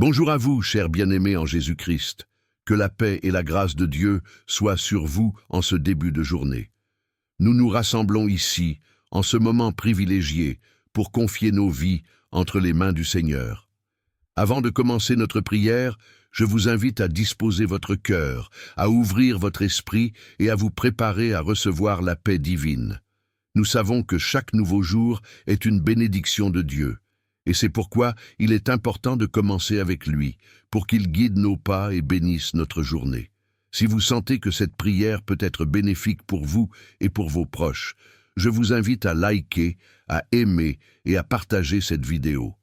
Bonjour à vous, chers bien-aimés en Jésus-Christ. Que la paix et la grâce de Dieu soient sur vous en ce début de journée. Nous nous rassemblons ici, en ce moment privilégié, pour confier nos vies entre les mains du Seigneur. Avant de commencer notre prière, je vous invite à disposer votre cœur, à ouvrir votre esprit et à vous préparer à recevoir la paix divine. Nous savons que chaque nouveau jour est une bénédiction de Dieu. Et c'est pourquoi il est important de commencer avec lui, pour qu'il guide nos pas et bénisse notre journée. Si vous sentez que cette prière peut être bénéfique pour vous et pour vos proches, je vous invite à liker, à aimer et à partager cette vidéo.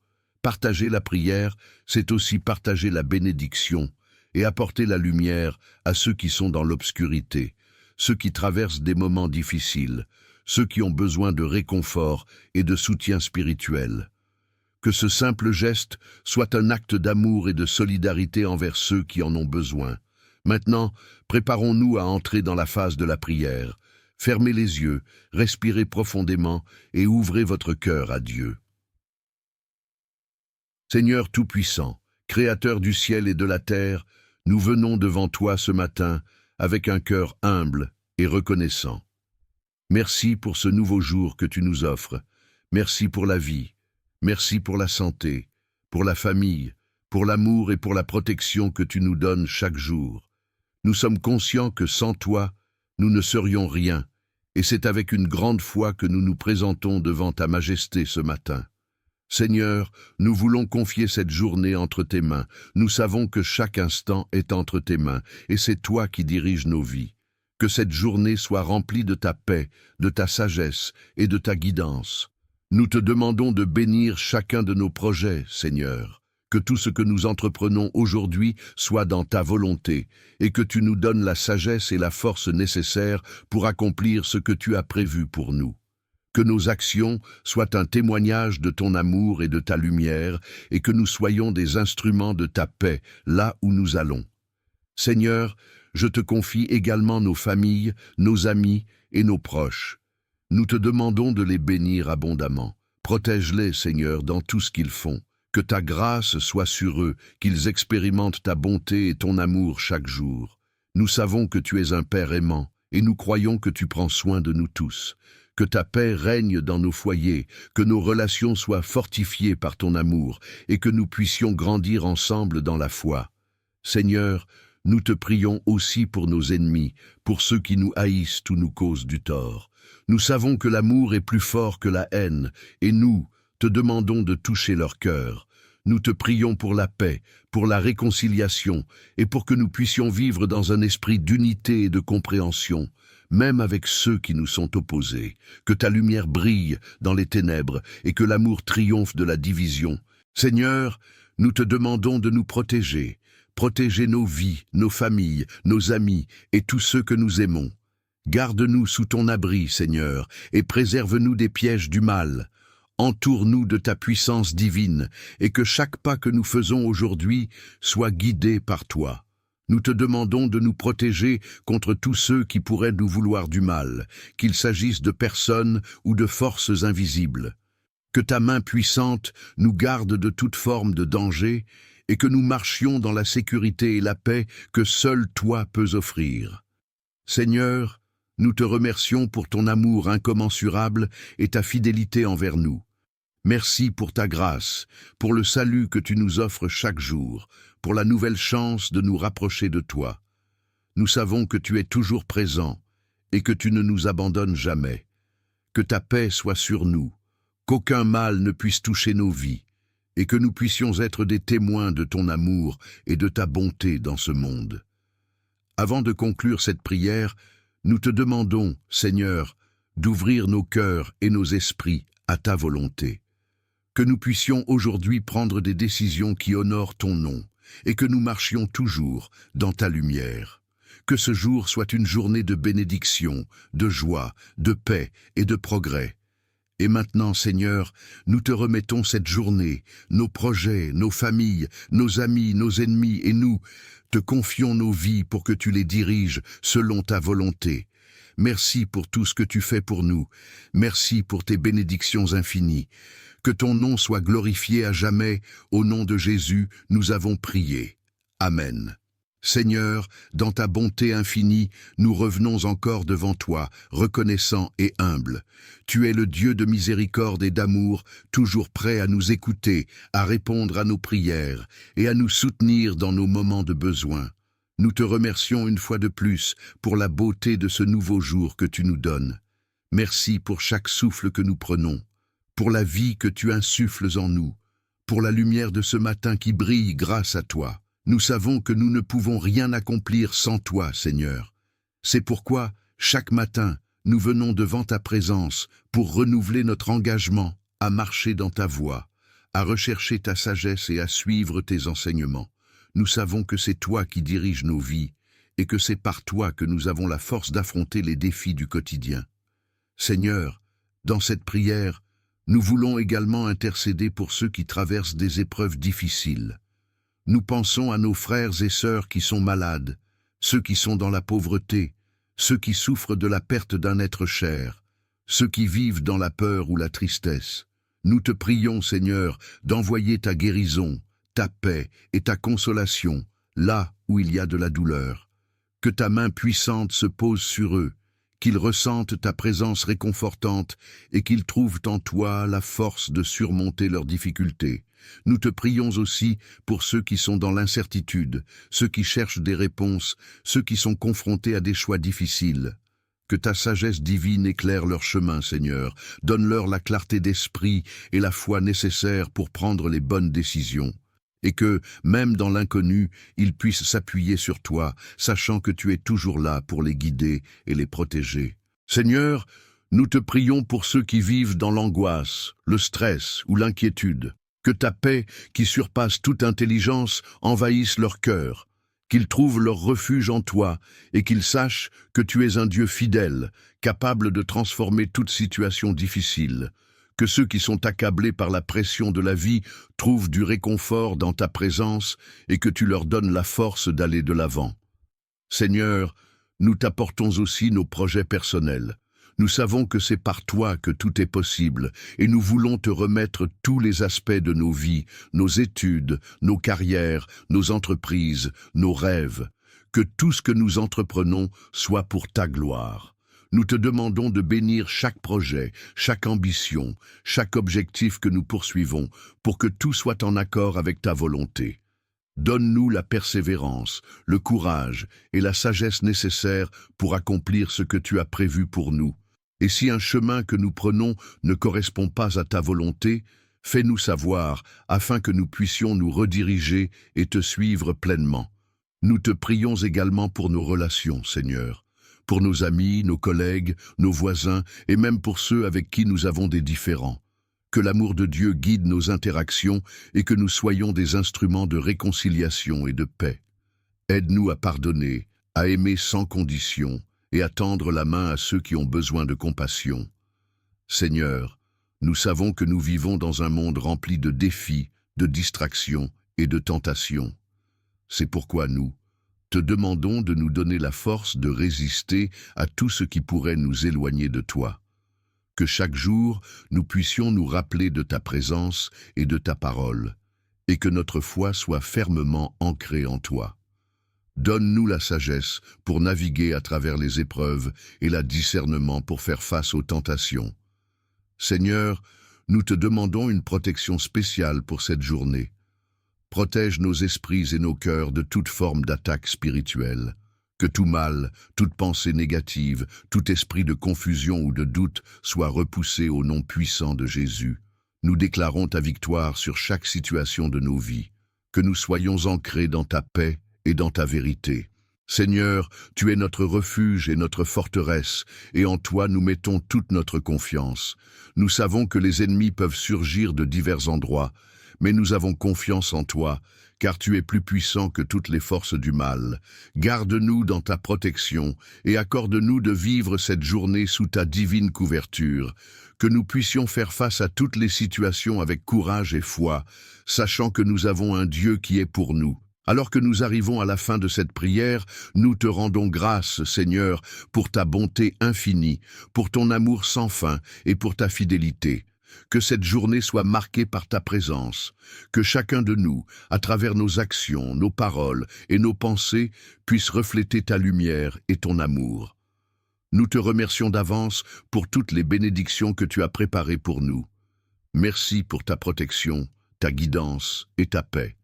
Partager la prière, c'est aussi partager la bénédiction et apporter la lumière à ceux qui sont dans l'obscurité, ceux qui traversent des moments difficiles, ceux qui ont besoin de réconfort et de soutien spirituel. Que ce simple geste soit un acte d'amour et de solidarité envers ceux qui en ont besoin. Maintenant, préparons-nous à entrer dans la phase de la prière. Fermez les yeux, respirez profondément et ouvrez votre cœur à Dieu. Seigneur Tout-Puissant, Créateur du ciel et de la terre, nous venons devant toi ce matin avec un cœur humble et reconnaissant. Merci pour ce nouveau jour que tu nous offres. Merci pour la vie. Merci pour la santé, pour la famille, pour l'amour et pour la protection que tu nous donnes chaque jour. Nous sommes conscients que sans toi, nous ne serions rien, et c'est avec une grande foi que nous nous présentons devant ta majesté ce matin. Seigneur, nous voulons confier cette journée entre tes mains. Nous savons que chaque instant est entre tes mains, et c'est toi qui diriges nos vies. Que cette journée soit remplie de ta paix, de ta sagesse et de ta guidance. Nous te demandons de bénir chacun de nos projets, Seigneur, que tout ce que nous entreprenons aujourd'hui soit dans ta volonté, et que tu nous donnes la sagesse et la force nécessaires pour accomplir ce que tu as prévu pour nous. Que nos actions soient un témoignage de ton amour et de ta lumière, et que nous soyons des instruments de ta paix là où nous allons. Seigneur, je te confie également nos familles, nos amis et nos proches. Nous te demandons de les bénir abondamment. Protège-les, Seigneur, dans tout ce qu'ils font. Que ta grâce soit sur eux, qu'ils expérimentent ta bonté et ton amour chaque jour. Nous savons que tu es un Père aimant, et nous croyons que tu prends soin de nous tous. Que ta paix règne dans nos foyers, que nos relations soient fortifiées par ton amour, et que nous puissions grandir ensemble dans la foi. Seigneur, nous te prions aussi pour nos ennemis, pour ceux qui nous haïssent ou nous causent du tort. Nous savons que l'amour est plus fort que la haine, et nous te demandons de toucher leur cœur. Nous te prions pour la paix, pour la réconciliation, et pour que nous puissions vivre dans un esprit d'unité et de compréhension, même avec ceux qui nous sont opposés. Que ta lumière brille dans les ténèbres, et que l'amour triomphe de la division. Seigneur, nous te demandons de nous protéger. Protéger nos vies, nos familles, nos amis, et tous ceux que nous aimons. Garde-nous sous ton abri, Seigneur, et préserve-nous des pièges du mal. Entoure-nous de ta puissance divine, et que chaque pas que nous faisons aujourd'hui soit guidé par toi. Nous te demandons de nous protéger contre tous ceux qui pourraient nous vouloir du mal, qu'il s'agisse de personnes ou de forces invisibles. Que ta main puissante nous garde de toute forme de danger, et que nous marchions dans la sécurité et la paix que seul toi peux offrir. Seigneur, nous te remercions pour ton amour incommensurable et ta fidélité envers nous. Merci pour ta grâce, pour le salut que tu nous offres chaque jour, pour la nouvelle chance de nous rapprocher de toi. Nous savons que tu es toujours présent et que tu ne nous abandonnes jamais. Que ta paix soit sur nous, qu'aucun mal ne puisse toucher nos vies, et que nous puissions être des témoins de ton amour et de ta bonté dans ce monde. Avant de conclure cette prière, nous te demandons, Seigneur, d'ouvrir nos cœurs et nos esprits à ta volonté. Que nous puissions aujourd'hui prendre des décisions qui honorent ton nom et que nous marchions toujours dans ta lumière. Que ce jour soit une journée de bénédiction, de joie, de paix et de progrès. Et maintenant, Seigneur, nous te remettons cette journée, nos projets, nos familles, nos amis, nos ennemis et nous te confions nos vies pour que tu les diriges selon ta volonté. Merci pour tout ce que tu fais pour nous. Merci pour tes bénédictions infinies. Que ton nom soit glorifié à jamais. Au nom de Jésus, nous avons prié. Amen. Seigneur, dans ta bonté infinie, nous revenons encore devant toi, reconnaissants et humbles. Tu es le Dieu de miséricorde et d'amour, toujours prêt à nous écouter, à répondre à nos prières et à nous soutenir dans nos moments de besoin. Nous te remercions une fois de plus pour la beauté de ce nouveau jour que tu nous donnes. Merci pour chaque souffle que nous prenons, pour la vie que tu insuffles en nous, pour la lumière de ce matin qui brille grâce à toi. Nous savons que nous ne pouvons rien accomplir sans toi, Seigneur. C'est pourquoi, chaque matin, nous venons devant ta présence pour renouveler notre engagement à marcher dans ta voie, à rechercher ta sagesse et à suivre tes enseignements. Nous savons que c'est toi qui diriges nos vies et que c'est par toi que nous avons la force d'affronter les défis du quotidien. Seigneur, dans cette prière, nous voulons également intercéder pour ceux qui traversent des épreuves difficiles. Nous pensons à nos frères et sœurs qui sont malades, ceux qui sont dans la pauvreté, ceux qui souffrent de la perte d'un être cher, ceux qui vivent dans la peur ou la tristesse. Nous te prions, Seigneur, d'envoyer ta guérison, ta paix et ta consolation là où il y a de la douleur. Que ta main puissante se pose sur eux, qu'ils ressentent ta présence réconfortante et qu'ils trouvent en toi la force de surmonter leurs difficultés. Nous te prions aussi pour ceux qui sont dans l'incertitude, ceux qui cherchent des réponses, ceux qui sont confrontés à des choix difficiles. Que ta sagesse divine éclaire leur chemin, Seigneur. Donne-leur la clarté d'esprit et la foi nécessaires pour prendre les bonnes décisions. Et que, même dans l'inconnu, ils puissent s'appuyer sur toi, sachant que tu es toujours là pour les guider et les protéger. Seigneur, nous te prions pour ceux qui vivent dans l'angoisse, le stress ou l'inquiétude. Que ta paix, qui surpasse toute intelligence, envahisse leur cœur, qu'ils trouvent leur refuge en toi et qu'ils sachent que tu es un Dieu fidèle, capable de transformer toute situation difficile. Que ceux qui sont accablés par la pression de la vie trouvent du réconfort dans ta présence et que tu leur donnes la force d'aller de l'avant. Seigneur, nous t'apportons aussi nos projets personnels. Nous savons que c'est par toi que tout est possible et nous voulons te remettre tous les aspects de nos vies, nos études, nos carrières, nos entreprises, nos rêves. Que tout ce que nous entreprenons soit pour ta gloire. Nous te demandons de bénir chaque projet, chaque ambition, chaque objectif que nous poursuivons pour que tout soit en accord avec ta volonté. Donne-nous la persévérance, le courage et la sagesse nécessaires pour accomplir ce que tu as prévu pour nous. Et si un chemin que nous prenons ne correspond pas à ta volonté, fais-nous savoir afin que nous puissions nous rediriger et te suivre pleinement. Nous te prions également pour nos relations, Seigneur, pour nos amis, nos collègues, nos voisins et même pour ceux avec qui nous avons des différends. Que l'amour de Dieu guide nos interactions et que nous soyons des instruments de réconciliation et de paix. Aide-nous à pardonner, à aimer sans condition, et à tendre la main à ceux qui ont besoin de compassion. Seigneur, nous savons que nous vivons dans un monde rempli de défis, de distractions et de tentations. C'est pourquoi nous te demandons de nous donner la force de résister à tout ce qui pourrait nous éloigner de toi. Que chaque jour, nous puissions nous rappeler de ta présence et de ta parole, et que notre foi soit fermement ancrée en toi. Donne-nous la sagesse pour naviguer à travers les épreuves et la discernement pour faire face aux tentations. Seigneur, nous te demandons une protection spéciale pour cette journée. Protège nos esprits et nos cœurs de toute forme d'attaque spirituelle. Que tout mal, toute pensée négative, tout esprit de confusion ou de doute soit repoussé au nom puissant de Jésus. Nous déclarons ta victoire sur chaque situation de nos vies. Que nous soyons ancrés dans ta paix et dans ta vérité. Seigneur, tu es notre refuge et notre forteresse, et en toi nous mettons toute notre confiance. Nous savons que les ennemis peuvent surgir de divers endroits, mais nous avons confiance en toi, car tu es plus puissant que toutes les forces du mal. Garde-nous dans ta protection, et accorde-nous de vivre cette journée sous ta divine couverture, que nous puissions faire face à toutes les situations avec courage et foi, sachant que nous avons un Dieu qui est pour nous. Alors que nous arrivons à la fin de cette prière, nous te rendons grâce, Seigneur, pour ta bonté infinie, pour ton amour sans fin et pour ta fidélité. Que cette journée soit marquée par ta présence, que chacun de nous, à travers nos actions, nos paroles et nos pensées, puisse refléter ta lumière et ton amour. Nous te remercions d'avance pour toutes les bénédictions que tu as préparées pour nous. Merci pour ta protection, ta guidance et ta paix.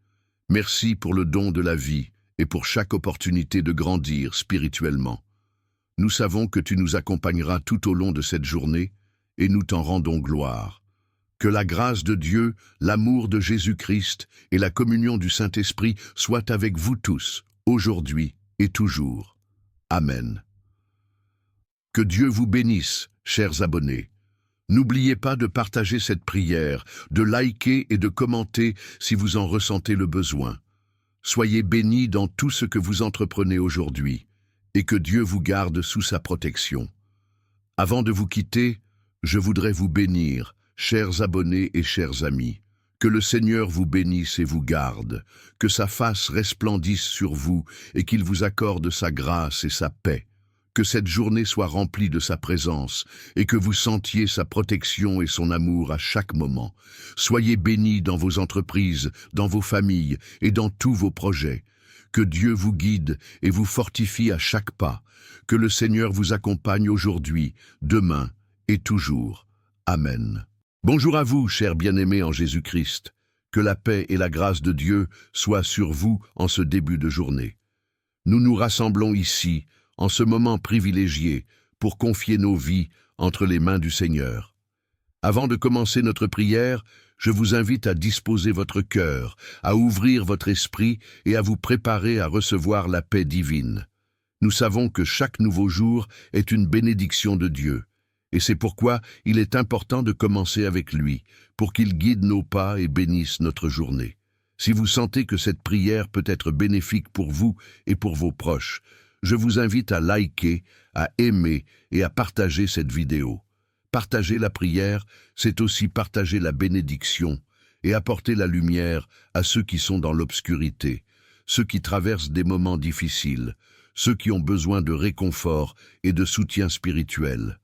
Merci pour le don de la vie et pour chaque opportunité de grandir spirituellement. Nous savons que tu nous accompagneras tout au long de cette journée et nous t'en rendons gloire. Que la grâce de Dieu, l'amour de Jésus-Christ et la communion du Saint-Esprit soient avec vous tous, aujourd'hui et toujours. Amen. Que Dieu vous bénisse, chers abonnés. N'oubliez pas de partager cette prière, de liker et de commenter si vous en ressentez le besoin. Soyez bénis dans tout ce que vous entreprenez aujourd'hui et que Dieu vous garde sous sa protection. Avant de vous quitter, je voudrais vous bénir, chers abonnés et chers amis. Que le Seigneur vous bénisse et vous garde, que sa face resplendisse sur vous et qu'il vous accorde sa grâce et sa paix. Que cette journée soit remplie de sa présence et que vous sentiez sa protection et son amour à chaque moment. Soyez bénis dans vos entreprises, dans vos familles et dans tous vos projets. Que Dieu vous guide et vous fortifie à chaque pas. Que le Seigneur vous accompagne aujourd'hui, demain et toujours. Amen. Bonjour à vous, chers bien-aimés en Jésus-Christ. Que la paix et la grâce de Dieu soient sur vous en ce début de journée. Nous nous rassemblons ici, en ce moment privilégié, pour confier nos vies entre les mains du Seigneur. Avant de commencer notre prière, je vous invite à disposer votre cœur, à ouvrir votre esprit et à vous préparer à recevoir la paix divine. Nous savons que chaque nouveau jour est une bénédiction de Dieu, et c'est pourquoi il est important de commencer avec lui, pour qu'il guide nos pas et bénisse notre journée. Si vous sentez que cette prière peut être bénéfique pour vous et pour vos proches, je vous invite à liker, à aimer et à partager cette vidéo. Partager la prière, c'est aussi partager la bénédiction et apporter la lumière à ceux qui sont dans l'obscurité, ceux qui traversent des moments difficiles, ceux qui ont besoin de réconfort et de soutien spirituel.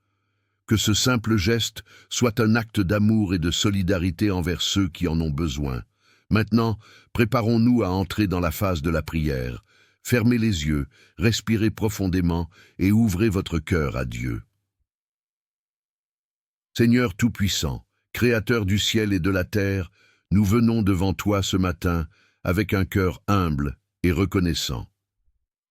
Que ce simple geste soit un acte d'amour et de solidarité envers ceux qui en ont besoin. Maintenant, préparons-nous à entrer dans la phase de la prière. Fermez les yeux, respirez profondément et ouvrez votre cœur à Dieu. Seigneur Tout-Puissant, Créateur du ciel et de la terre, nous venons devant toi ce matin avec un cœur humble et reconnaissant.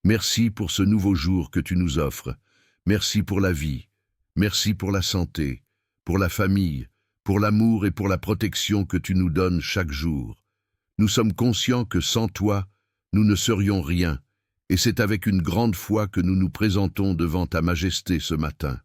Merci pour ce nouveau jour que tu nous offres. Merci pour la vie. Merci pour la santé, pour la famille, pour l'amour et pour la protection que tu nous donnes chaque jour. Nous sommes conscients que sans toi, nous ne serions rien, et c'est avec une grande foi que nous nous présentons devant ta majesté ce matin.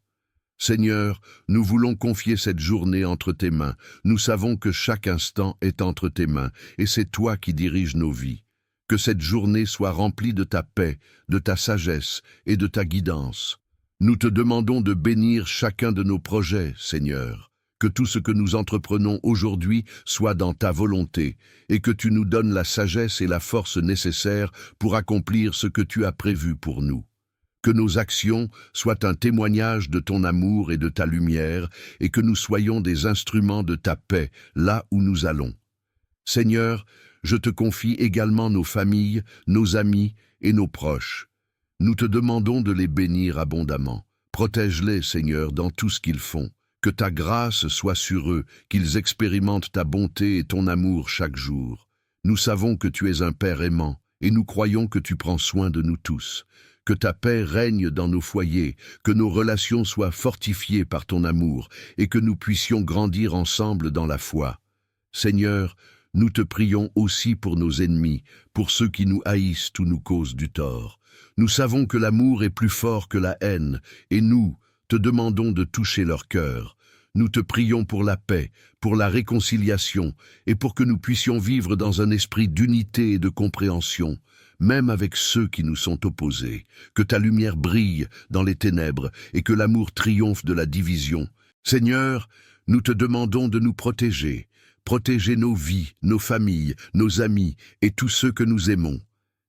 Seigneur, nous voulons confier cette journée entre tes mains. Nous savons que chaque instant est entre tes mains, et c'est toi qui diriges nos vies. Que cette journée soit remplie de ta paix, de ta sagesse et de ta guidance. Nous te demandons de bénir chacun de nos projets, Seigneur. Que tout ce que nous entreprenons aujourd'hui soit dans ta volonté, et que tu nous donnes la sagesse et la force nécessaires pour accomplir ce que tu as prévu pour nous. Que nos actions soient un témoignage de ton amour et de ta lumière, et que nous soyons des instruments de ta paix là où nous allons. Seigneur, je te confie également nos familles, nos amis et nos proches. Nous te demandons de les bénir abondamment. Protège-les, Seigneur, dans tout ce qu'ils font. Que ta grâce soit sur eux, qu'ils expérimentent ta bonté et ton amour chaque jour. Nous savons que tu es un Père aimant, et nous croyons que tu prends soin de nous tous. Que ta paix règne dans nos foyers, que nos relations soient fortifiées par ton amour, et que nous puissions grandir ensemble dans la foi. Seigneur, nous te prions aussi pour nos ennemis, pour ceux qui nous haïssent ou nous causent du tort. Nous savons que l'amour est plus fort que la haine, et nous te demandons de toucher leur cœur. Nous te prions pour la paix, pour la réconciliation, et pour que nous puissions vivre dans un esprit d'unité et de compréhension, même avec ceux qui nous sont opposés. Que ta lumière brille dans les ténèbres, et que l'amour triomphe de la division. Seigneur, nous te demandons de nous protéger. Protéger nos vies, nos familles, nos amis, et tous ceux que nous aimons.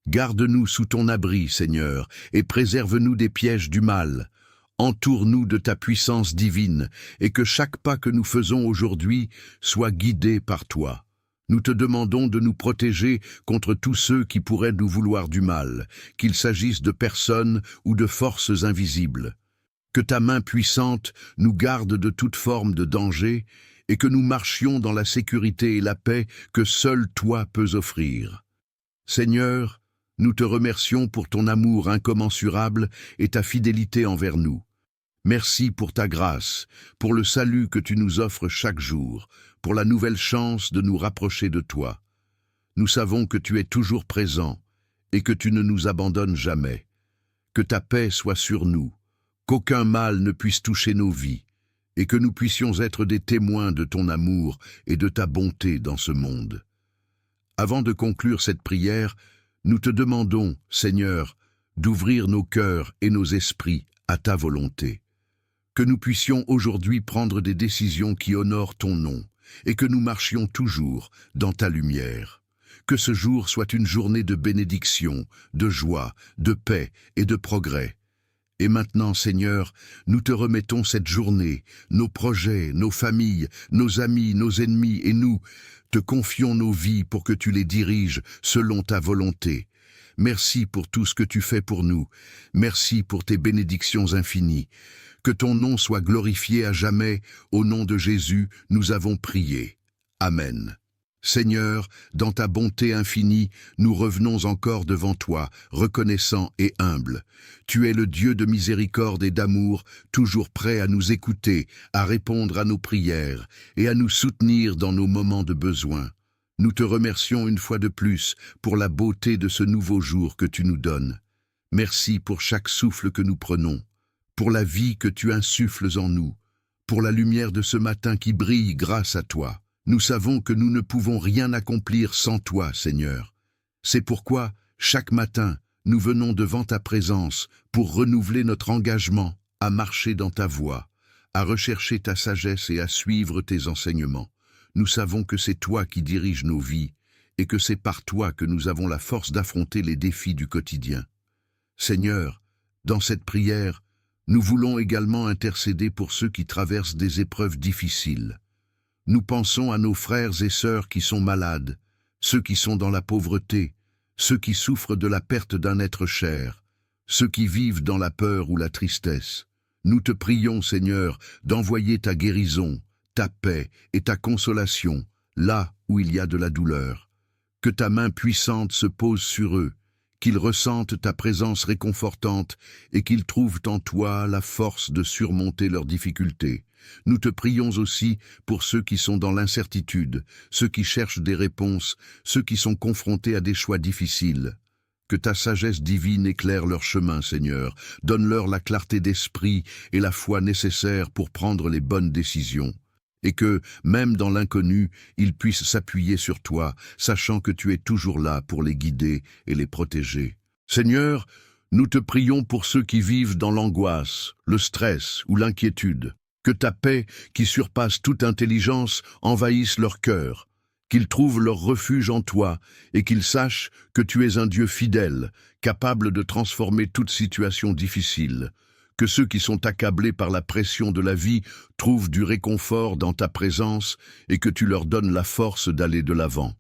Garde-nous sous ton abri, Seigneur, et préserve-nous des pièges du mal. Entoure-nous de ta puissance divine et que chaque pas que nous faisons aujourd'hui soit guidé par toi. Nous te demandons de nous protéger contre tous ceux qui pourraient nous vouloir du mal, qu'il s'agisse de personnes ou de forces invisibles. Que ta main puissante nous garde de toute forme de danger et que nous marchions dans la sécurité et la paix que seul toi peux offrir. Seigneur, nous te remercions pour ton amour incommensurable et ta fidélité envers nous. Merci pour ta grâce, pour le salut que tu nous offres chaque jour, pour la nouvelle chance de nous rapprocher de toi. Nous savons que tu es toujours présent et que tu ne nous abandonnes jamais. Que ta paix soit sur nous, qu'aucun mal ne puisse toucher nos vies, et que nous puissions être des témoins de ton amour et de ta bonté dans ce monde. Avant de conclure cette prière, nous te demandons, Seigneur, d'ouvrir nos cœurs et nos esprits à ta volonté. Que nous puissions aujourd'hui prendre des décisions qui honorent ton nom et que nous marchions toujours dans ta lumière. Que ce jour soit une journée de bénédiction, de joie, de paix et de progrès. Et maintenant, Seigneur, nous te remettons cette journée, nos projets, nos familles, nos amis, nos ennemis et nous te confions nos vies pour que tu les diriges selon ta volonté. Merci pour tout ce que tu fais pour nous. Merci pour tes bénédictions infinies. Que ton nom soit glorifié à jamais. Au nom de Jésus, nous avons prié. Amen. Seigneur, dans ta bonté infinie, nous revenons encore devant toi, reconnaissants et humbles. Tu es le Dieu de miséricorde et d'amour, toujours prêt à nous écouter, à répondre à nos prières et à nous soutenir dans nos moments de besoin. Nous te remercions une fois de plus pour la beauté de ce nouveau jour que tu nous donnes. Merci pour chaque souffle que nous prenons, pour la vie que tu insuffles en nous, pour la lumière de ce matin qui brille grâce à toi. Nous savons que nous ne pouvons rien accomplir sans toi, Seigneur. C'est pourquoi, chaque matin, nous venons devant ta présence pour renouveler notre engagement à marcher dans ta voie, à rechercher ta sagesse et à suivre tes enseignements. Nous savons que c'est toi qui diriges nos vies et que c'est par toi que nous avons la force d'affronter les défis du quotidien. Seigneur, dans cette prière, nous voulons également intercéder pour ceux qui traversent des épreuves difficiles. Nous pensons à nos frères et sœurs qui sont malades, ceux qui sont dans la pauvreté, ceux qui souffrent de la perte d'un être cher, ceux qui vivent dans la peur ou la tristesse. Nous te prions, Seigneur, d'envoyer ta guérison, ta paix et ta consolation là où il y a de la douleur. Que ta main puissante se pose sur eux, qu'ils ressentent ta présence réconfortante et qu'ils trouvent en toi la force de surmonter leurs difficultés. Nous te prions aussi pour ceux qui sont dans l'incertitude, ceux qui cherchent des réponses, ceux qui sont confrontés à des choix difficiles. Que ta sagesse divine éclaire leur chemin, Seigneur. Donne-leur la clarté d'esprit et la foi nécessaire pour prendre les bonnes décisions. Et que, même dans l'inconnu, ils puissent s'appuyer sur toi, sachant que tu es toujours là pour les guider et les protéger. Seigneur, nous te prions pour ceux qui vivent dans l'angoisse, le stress ou l'inquiétude. Que ta paix, qui surpasse toute intelligence, envahisse leur cœur, qu'ils trouvent leur refuge en toi et qu'ils sachent que tu es un Dieu fidèle, capable de transformer toute situation difficile. Que ceux qui sont accablés par la pression de la vie trouvent du réconfort dans ta présence et que tu leur donnes la force d'aller de l'avant.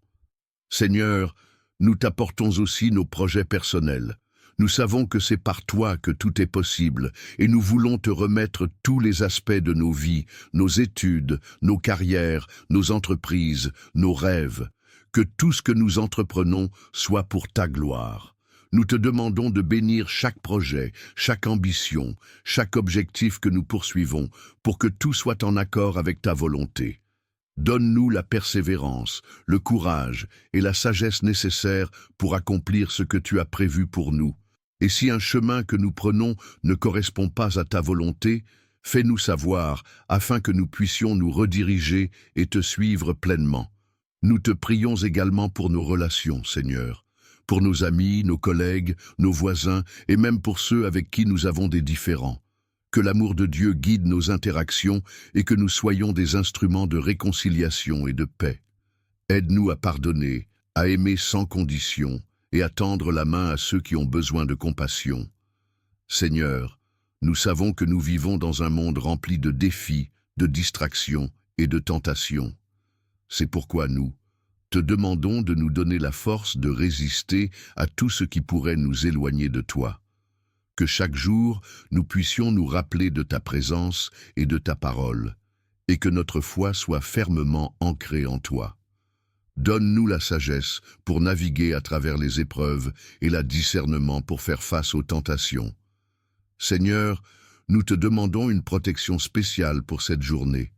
Seigneur, nous t'apportons aussi nos projets personnels. Nous savons que c'est par toi que tout est possible et nous voulons te remettre tous les aspects de nos vies, nos études, nos carrières, nos entreprises, nos rêves. Que tout ce que nous entreprenons soit pour ta gloire. Nous te demandons de bénir chaque projet, chaque ambition, chaque objectif que nous poursuivons pour que tout soit en accord avec ta volonté. Donne-nous la persévérance, le courage et la sagesse nécessaires pour accomplir ce que tu as prévu pour nous. Et si un chemin que nous prenons ne correspond pas à ta volonté, fais-nous savoir afin que nous puissions nous rediriger et te suivre pleinement. Nous te prions également pour nos relations, Seigneur, pour nos amis, nos collègues, nos voisins et même pour ceux avec qui nous avons des différends. Que l'amour de Dieu guide nos interactions et que nous soyons des instruments de réconciliation et de paix. Aide-nous à pardonner, à aimer sans condition et à tendre la main à ceux qui ont besoin de compassion. Seigneur, Nous savons que nous vivons dans un monde rempli de défis, de distractions et de tentations. C'est pourquoi nous te demandons de nous donner la force de résister à tout ce qui pourrait nous éloigner de toi. Que chaque jour, nous puissions nous rappeler de ta présence et de ta parole, et que notre foi soit fermement ancrée en toi. Donne-nous la sagesse pour naviguer à travers les épreuves et la discernement pour faire face aux tentations. Seigneur, nous te demandons une protection spéciale pour cette journée.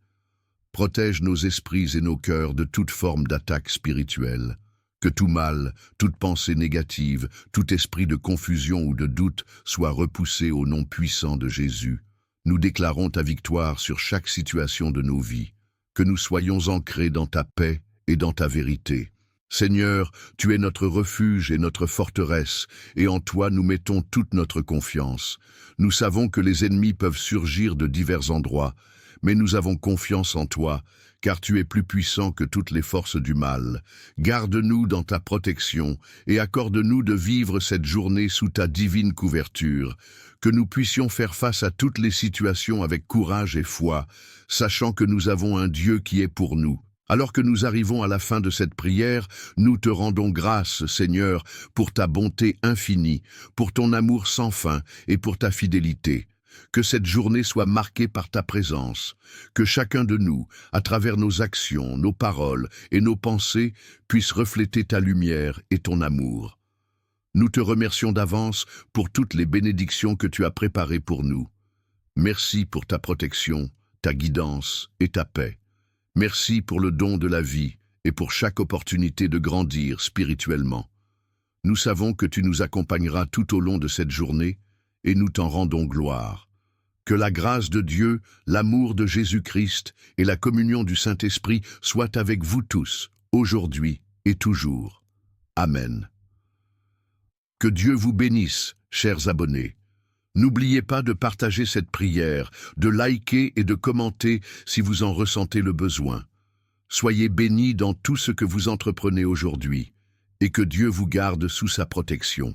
Protège nos esprits et nos cœurs de toute forme d'attaque spirituelle. Que tout mal, toute pensée négative, tout esprit de confusion ou de doute soit repoussé au nom puissant de Jésus. Nous déclarons ta victoire sur chaque situation de nos vies. Que nous soyons ancrés dans ta paix et dans ta vérité. Seigneur, tu es notre refuge et notre forteresse, et en toi nous mettons toute notre confiance. Nous savons que les ennemis peuvent surgir de divers endroits, mais nous avons confiance en toi, car tu es plus puissant que toutes les forces du mal. Garde-nous dans ta protection et accorde-nous de vivre cette journée sous ta divine couverture, que nous puissions faire face à toutes les situations avec courage et foi, sachant que nous avons un Dieu qui est pour nous. Alors que nous arrivons à la fin de cette prière, nous te rendons grâce, Seigneur, pour ta bonté infinie, pour ton amour sans fin et pour ta fidélité. Que cette journée soit marquée par ta présence, que chacun de nous, à travers nos actions, nos paroles et nos pensées, puisse refléter ta lumière et ton amour. Nous te remercions d'avance pour toutes les bénédictions que tu as préparées pour nous. Merci pour ta protection, ta guidance et ta paix. Merci pour le don de la vie et pour chaque opportunité de grandir spirituellement. Nous savons que tu nous accompagneras tout au long de cette journée et nous t'en rendons gloire. Que la grâce de Dieu, l'amour de Jésus-Christ et la communion du Saint-Esprit soient avec vous tous, aujourd'hui et toujours. Amen. Que Dieu vous bénisse, chers abonnés. N'oubliez pas de partager cette prière, de liker et de commenter si vous en ressentez le besoin. Soyez bénis dans tout ce que vous entreprenez aujourd'hui, et que Dieu vous garde sous sa protection.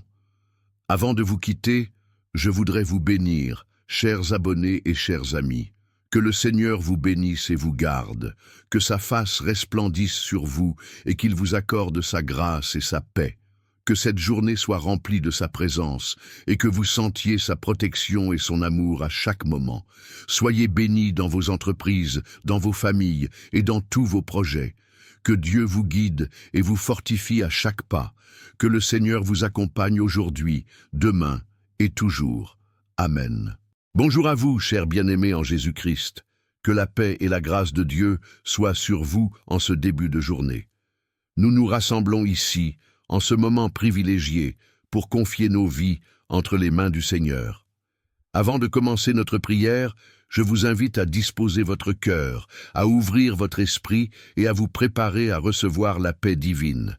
Avant de vous quitter, je voudrais vous bénir, chers abonnés et chers amis. Que le Seigneur vous bénisse et vous garde, que sa face resplendisse sur vous et qu'il vous accorde sa grâce et sa paix. Que cette journée soit remplie de sa présence et que vous sentiez sa protection et son amour à chaque moment. Soyez bénis dans vos entreprises, dans vos familles et dans tous vos projets. Que Dieu vous guide et vous fortifie à chaque pas. Que le Seigneur vous accompagne aujourd'hui, demain et toujours. Amen. Bonjour à vous, chers bien-aimés en Jésus-Christ. Que la paix et la grâce de Dieu soient sur vous en ce début de journée. Nous nous rassemblons ici, en ce moment privilégié, pour confier nos vies entre les mains du Seigneur. Avant de commencer notre prière, je vous invite à disposer votre cœur, à ouvrir votre esprit et à vous préparer à recevoir la paix divine.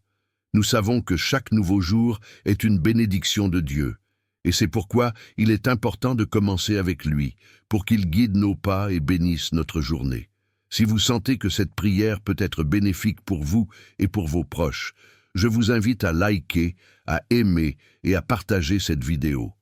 Nous savons que chaque nouveau jour est une bénédiction de Dieu, et c'est pourquoi il est important de commencer avec lui, pour qu'il guide nos pas et bénisse notre journée. Si vous sentez que cette prière peut être bénéfique pour vous et pour vos proches, je vous invite à liker, à aimer et à partager cette vidéo.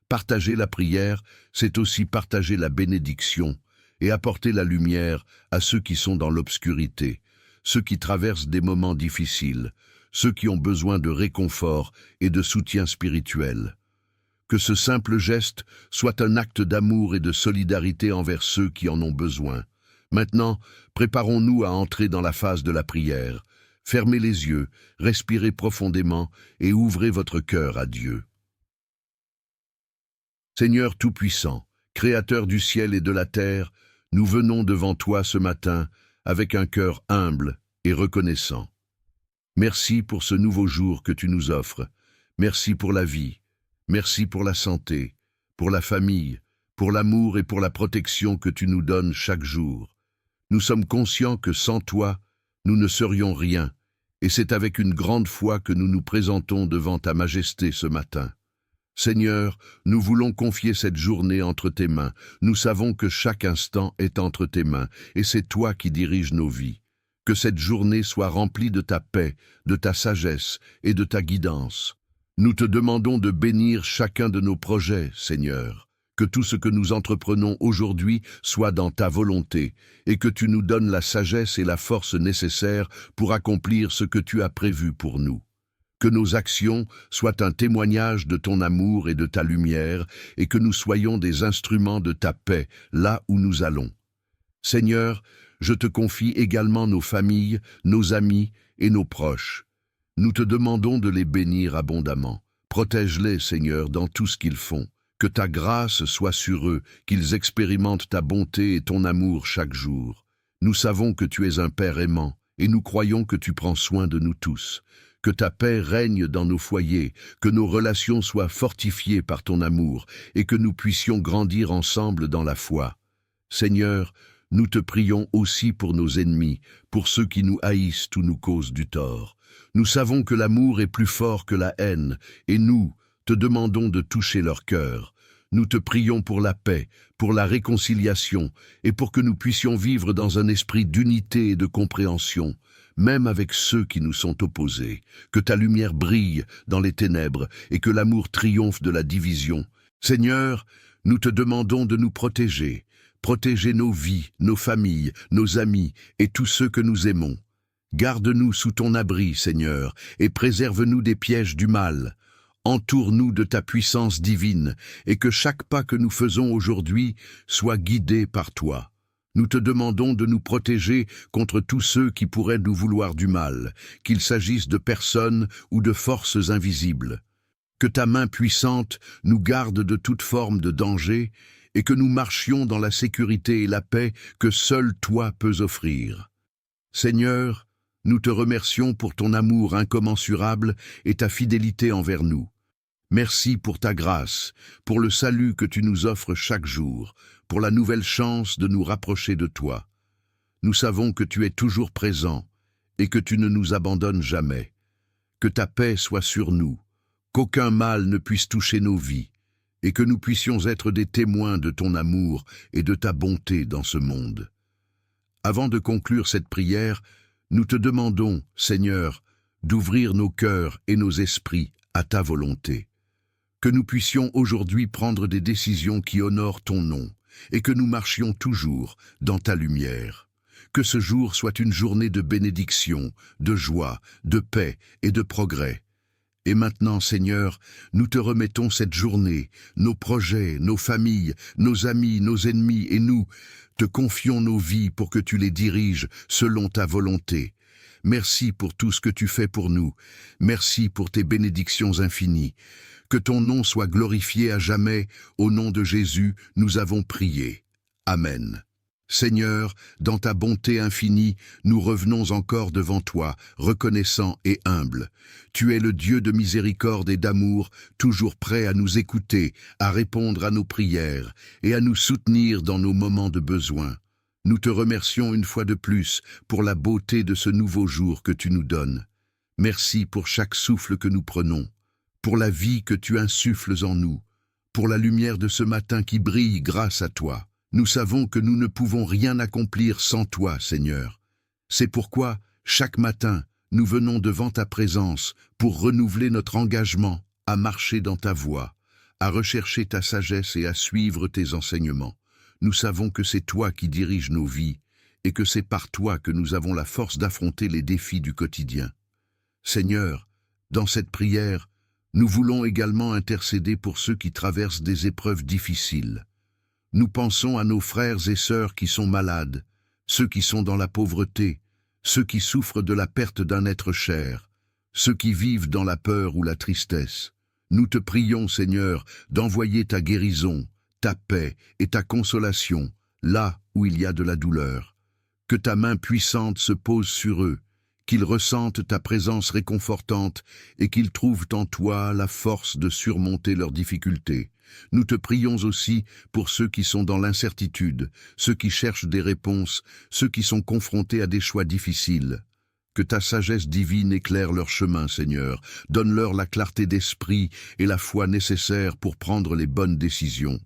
Partager la prière, c'est aussi partager la bénédiction et apporter la lumière à ceux qui sont dans l'obscurité, ceux qui traversent des moments difficiles, ceux qui ont besoin de réconfort et de soutien spirituel. Que ce simple geste soit un acte d'amour et de solidarité envers ceux qui en ont besoin. Maintenant, préparons-nous à entrer dans la phase de la prière. Fermez les yeux, respirez profondément et ouvrez votre cœur à Dieu. Seigneur Tout-Puissant, Créateur du ciel et de la terre, nous venons devant toi ce matin avec un cœur humble et reconnaissant. Merci pour ce nouveau jour que tu nous offres. Merci pour la vie. Merci pour la santé, pour la famille, pour l'amour et pour la protection que tu nous donnes chaque jour. Nous sommes conscients que sans toi, nous ne serions rien, et c'est avec une grande foi que nous nous présentons devant ta majesté ce matin. Seigneur, nous voulons confier cette journée entre tes mains. Nous savons que chaque instant est entre tes mains, et c'est toi qui diriges nos vies. Que cette journée soit remplie de ta paix, de ta sagesse et de ta guidance. Nous te demandons de bénir chacun de nos projets, Seigneur. que tout ce que nous entreprenons aujourd'hui soit dans ta volonté, et que tu nous donnes la sagesse et la force nécessaires pour accomplir ce que tu as prévu pour nous. Que nos actions soient un témoignage de ton amour et de ta lumière, et que nous soyons des instruments de ta paix là où nous allons. Seigneur, je te confie également nos familles, nos amis et nos proches. Nous te demandons de les bénir abondamment. Protège-les, Seigneur, dans tout ce qu'ils font. Que ta grâce soit sur eux, qu'ils expérimentent ta bonté et ton amour chaque jour. Nous savons que tu es un Père aimant, et nous croyons que tu prends soin de nous tous. Que ta paix règne dans nos foyers, que nos relations soient fortifiées par ton amour, et que nous puissions grandir ensemble dans la foi. Seigneur, nous te prions aussi pour nos ennemis, pour ceux qui nous haïssent ou nous causent du tort. Nous savons que l'amour est plus fort que la haine, et nous te demandons de toucher leur cœur. Nous te prions pour la paix, pour la réconciliation, et pour que nous puissions vivre dans un esprit d'unité et de compréhension, même avec ceux qui nous sont opposés. Que ta lumière brille dans les ténèbres, et que l'amour triomphe de la division. Seigneur, nous te demandons de nous protéger. Protéger nos vies, nos familles, nos amis, et tous ceux que nous aimons. Garde-nous sous ton abri, Seigneur, et préserve-nous des pièges du mal. Entoure-nous de ta puissance divine, et que chaque pas que nous faisons aujourd'hui soit guidé par toi. Nous te demandons de nous protéger contre tous ceux qui pourraient nous vouloir du mal, qu'il s'agisse de personnes ou de forces invisibles. Que ta main puissante nous garde de toute forme de danger, et que nous marchions dans la sécurité et la paix que seul toi peux offrir. Seigneur, nous te remercions pour ton amour incommensurable et ta fidélité envers nous. Merci pour ta grâce, pour le salut que tu nous offres chaque jour, pour la nouvelle chance de nous rapprocher de toi. Nous savons que tu es toujours présent et que tu ne nous abandonnes jamais. Que ta paix soit sur nous, qu'aucun mal ne puisse toucher nos vies, et que nous puissions être des témoins de ton amour et de ta bonté dans ce monde. Avant de conclure cette prière, nous te demandons, Seigneur, d'ouvrir nos cœurs et nos esprits à ta volonté. Que nous puissions aujourd'hui prendre des décisions qui honorent ton nom, et que nous marchions toujours dans ta lumière. Que ce jour soit une journée de bénédiction, de joie, de paix et de progrès. Et maintenant, Seigneur, nous te remettons cette journée, nos projets, nos familles, nos amis, nos ennemis, et nous te confions nos vies pour que tu les diriges selon ta volonté. Merci pour tout ce que tu fais pour nous. Merci pour tes bénédictions infinies. Que ton nom soit glorifié à jamais. Au nom de Jésus, nous avons prié. Amen. Seigneur, dans ta bonté infinie, nous revenons encore devant toi, reconnaissants et humbles. Tu es le Dieu de miséricorde et d'amour, toujours prêt à nous écouter, à répondre à nos prières et à nous soutenir dans nos moments de besoin. Nous te remercions une fois de plus pour la beauté de ce nouveau jour que tu nous donnes. Merci pour chaque souffle que nous prenons, pour la vie que tu insuffles en nous, pour la lumière de ce matin qui brille grâce à toi. Nous savons que nous ne pouvons rien accomplir sans toi, Seigneur. C'est pourquoi, chaque matin, nous venons devant ta présence pour renouveler notre engagement à marcher dans ta voie, à rechercher ta sagesse et à suivre tes enseignements. Nous savons que c'est toi qui diriges nos vies et que c'est par toi que nous avons la force d'affronter les défis du quotidien. Seigneur, dans cette prière, nous voulons également intercéder pour ceux qui traversent des épreuves difficiles. Nous pensons à nos frères et sœurs qui sont malades, ceux qui sont dans la pauvreté, ceux qui souffrent de la perte d'un être cher, ceux qui vivent dans la peur ou la tristesse. Nous te prions, Seigneur, d'envoyer ta guérison, ta paix et ta consolation là où il y a de la douleur. Que ta main puissante se pose sur eux, qu'ils ressentent ta présence réconfortante et qu'ils trouvent en toi la force de surmonter leurs difficultés. Nous te prions aussi pour ceux qui sont dans l'incertitude, ceux qui cherchent des réponses, ceux qui sont confrontés à des choix difficiles. Que ta sagesse divine éclaire leur chemin, Seigneur. Donne-leur la clarté d'esprit et la foi nécessaire pour prendre les bonnes décisions.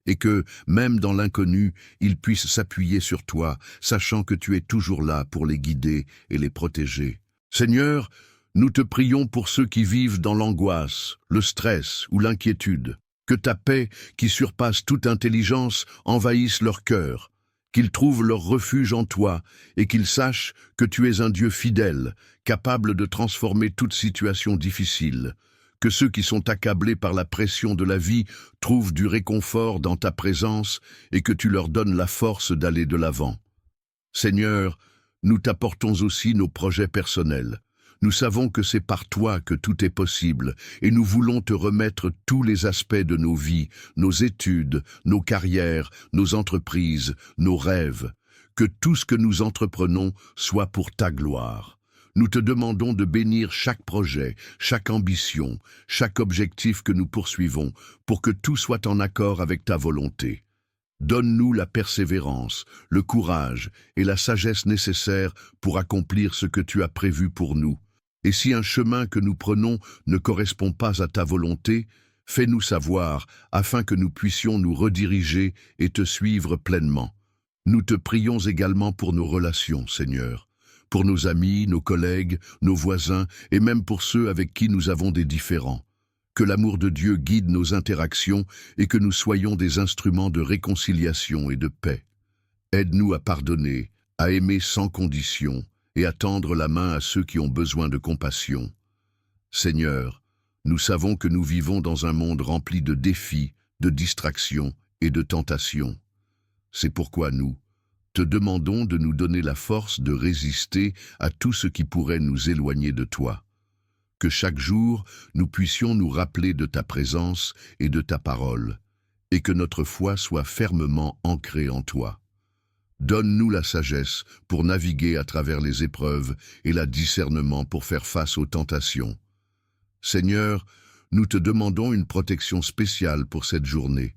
Et que, même dans l'inconnu, ils puissent s'appuyer sur toi, sachant que tu es toujours là pour les guider et les protéger. Seigneur, nous te prions pour ceux qui vivent dans l'angoisse, le stress ou l'inquiétude. Que ta paix, qui surpasse toute intelligence, envahisse leur cœur, qu'ils trouvent leur refuge en toi et qu'ils sachent que tu es un Dieu fidèle, capable de transformer toute situation difficile. Que ceux qui sont accablés par la pression de la vie trouvent du réconfort dans ta présence et que tu leur donnes la force d'aller de l'avant. Seigneur, nous t'apportons aussi nos projets personnels. Nous savons que c'est par toi que tout est possible et nous voulons te remettre tous les aspects de nos vies, nos études, nos carrières, nos entreprises, nos rêves. Que tout ce que nous entreprenons soit pour ta gloire. Nous te demandons de bénir chaque projet, chaque ambition, chaque objectif que nous poursuivons, pour que tout soit en accord avec ta volonté. Donne-nous la persévérance, le courage et la sagesse nécessaires pour accomplir ce que tu as prévu pour nous. Et si un chemin que nous prenons ne correspond pas à ta volonté, fais-nous savoir afin que nous puissions nous rediriger et te suivre pleinement. Nous te prions également pour nos relations, Seigneur. Pour nos amis, nos collègues, nos voisins et même pour ceux avec qui nous avons des différends. Que l'amour de Dieu guide nos interactions et que nous soyons des instruments de réconciliation et de paix. Aide-nous à pardonner, à aimer sans condition et à tendre la main à ceux qui ont besoin de compassion. Seigneur, nous savons que nous vivons dans un monde rempli de défis, de distractions et de tentations. C'est pourquoi nous te demandons de nous donner la force de résister à tout ce qui pourrait nous éloigner de toi. Que chaque jour, nous puissions nous rappeler de ta présence et de ta parole, et que notre foi soit fermement ancrée en toi. Donne-nous la sagesse pour naviguer à travers les épreuves et la discernement pour faire face aux tentations. Seigneur, nous te demandons une protection spéciale pour cette journée.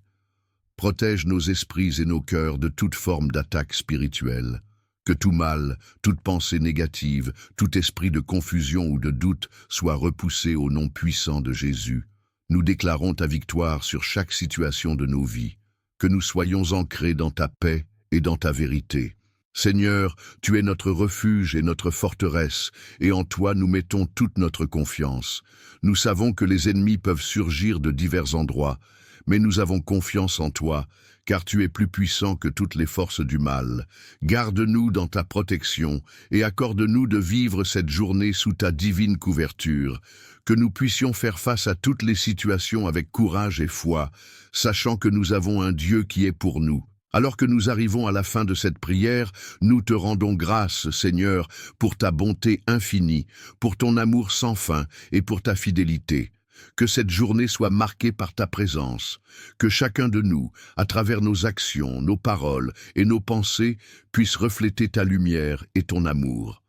Protège nos esprits et nos cœurs de toute forme d'attaque spirituelle. Que tout mal, toute pensée négative, tout esprit de confusion ou de doute soit repoussé au nom puissant de Jésus. Nous déclarons ta victoire sur chaque situation de nos vies. Que nous soyons ancrés dans ta paix et dans ta vérité. Seigneur, tu es notre refuge et notre forteresse, et en toi nous mettons toute notre confiance. Nous savons que les ennemis peuvent surgir de divers endroits, mais nous avons confiance en toi, car tu es plus puissant que toutes les forces du mal. Garde-nous dans ta protection et accorde-nous de vivre cette journée sous ta divine couverture, que nous puissions faire face à toutes les situations avec courage et foi, sachant que nous avons un Dieu qui est pour nous. Alors que nous arrivons à la fin de cette prière, nous te rendons grâce, Seigneur, pour ta bonté infinie, pour ton amour sans fin et pour ta fidélité. Que cette journée soit marquée par ta présence, que chacun de nous, à travers nos actions, nos paroles et nos pensées, puisse refléter ta lumière et ton amour.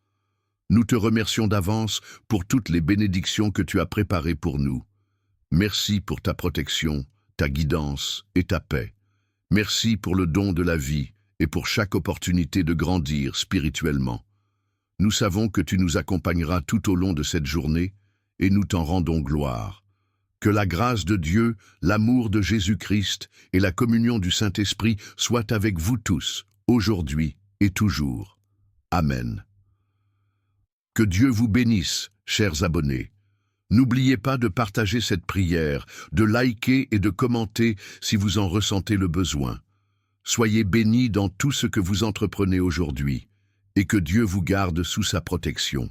Nous te remercions d'avance pour toutes les bénédictions que tu as préparées pour nous. Merci pour ta protection, ta guidance et ta paix. Merci pour le don de la vie et pour chaque opportunité de grandir spirituellement. Nous savons que tu nous accompagneras tout au long de cette journée et nous t'en rendons gloire. Que la grâce de Dieu, l'amour de Jésus-Christ et la communion du Saint-Esprit soient avec vous tous, aujourd'hui et toujours. Amen. Que Dieu vous bénisse, chers abonnés. N'oubliez pas de partager cette prière, de liker et de commenter si vous en ressentez le besoin. Soyez bénis dans tout ce que vous entreprenez aujourd'hui, et que Dieu vous garde sous sa protection.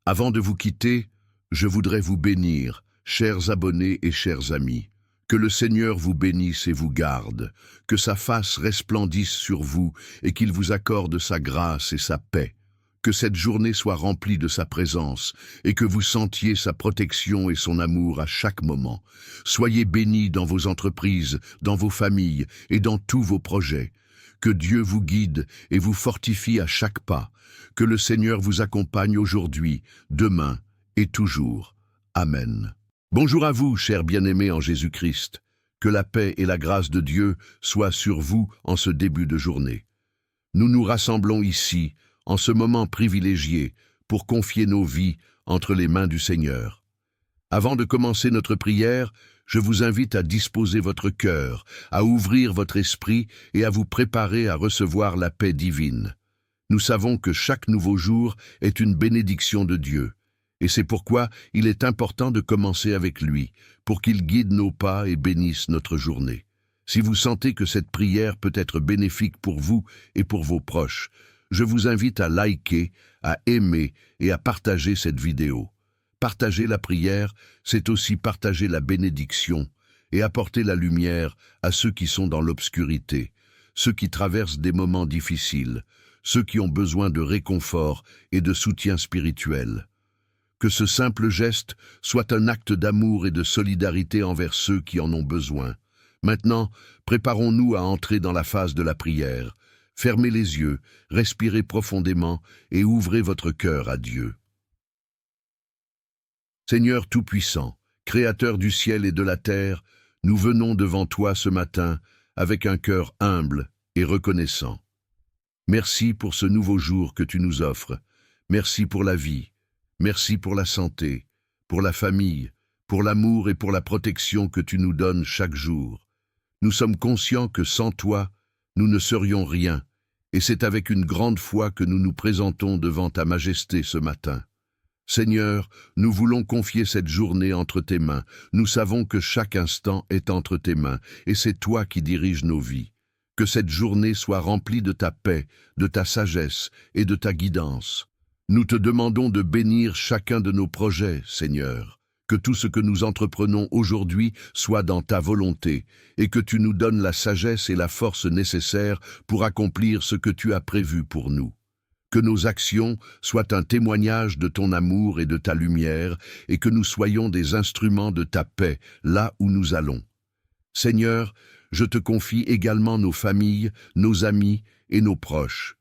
Avant de vous quitter, je voudrais vous bénir, chers abonnés et chers amis. Que le Seigneur vous bénisse et vous garde, que sa face resplendisse sur vous et qu'il vous accorde sa grâce et sa paix. Que cette journée soit remplie de sa présence et que vous sentiez sa protection et son amour à chaque moment. Soyez bénis dans vos entreprises, dans vos familles et dans tous vos projets. Que Dieu vous guide et vous fortifie à chaque pas. Que le Seigneur vous accompagne aujourd'hui, demain et toujours. Amen. Bonjour à vous, chers bien-aimés en Jésus-Christ. Que la paix et la grâce de Dieu soient sur vous en ce début de journée. Nous nous rassemblons ici, en ce moment privilégié, pour confier nos vies entre les mains du Seigneur. Avant de commencer notre prière, je vous invite à disposer votre cœur, à ouvrir votre esprit et à vous préparer à recevoir la paix divine. Nous savons que chaque nouveau jour est une bénédiction de Dieu, Et c'est pourquoi il est important de commencer avec lui, pour qu'il guide nos pas et bénisse notre journée. Si vous sentez que cette prière peut être bénéfique pour vous et pour vos proches, je vous invite à liker, à aimer et à partager cette vidéo. Partager la prière, c'est aussi partager la bénédiction et apporter la lumière à ceux qui sont dans l'obscurité, ceux qui traversent des moments difficiles, ceux qui ont besoin de réconfort et de soutien spirituel. Que ce simple geste soit un acte d'amour et de solidarité envers ceux qui en ont besoin. Maintenant, préparons-nous à entrer dans la phase de la prière. Fermez les yeux, respirez profondément et ouvrez votre cœur à Dieu. Seigneur Tout-Puissant, Créateur du ciel et de la terre, nous venons devant toi ce matin avec un cœur humble et reconnaissant. Merci pour ce nouveau jour que tu nous offres. Merci pour la vie. Merci pour la santé, pour la famille, pour l'amour et pour la protection que tu nous donnes chaque jour. Nous sommes conscients que sans toi, nous ne serions rien, et c'est avec une grande foi que nous nous présentons devant ta majesté ce matin. Seigneur, nous voulons confier cette journée entre tes mains. Nous savons que chaque instant est entre tes mains, et c'est toi qui diriges nos vies. Que cette journée soit remplie de ta paix, de ta sagesse et de ta guidance. Nous te demandons de bénir chacun de nos projets, Seigneur. Que tout ce que nous entreprenons aujourd'hui soit dans ta volonté, et que tu nous donnes la sagesse et la force nécessaires pour accomplir ce que tu as prévu pour nous. Que nos actions soient un témoignage de ton amour et de ta lumière, et que nous soyons des instruments de ta paix là où nous allons. Seigneur, je te confie également nos familles, nos amis et nos proches.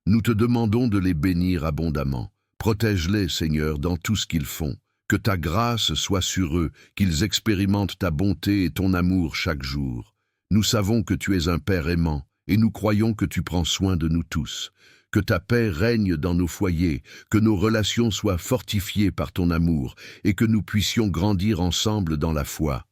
Nous te demandons de les bénir abondamment. Protège-les, Seigneur, dans tout ce qu'ils font. Que ta grâce soit sur eux, qu'ils expérimentent ta bonté et ton amour chaque jour. Nous savons que tu es un Père aimant, et nous croyons que tu prends soin de nous tous. Que ta paix règne dans nos foyers, que nos relations soient fortifiées par ton amour, et que nous puissions grandir ensemble dans la foi.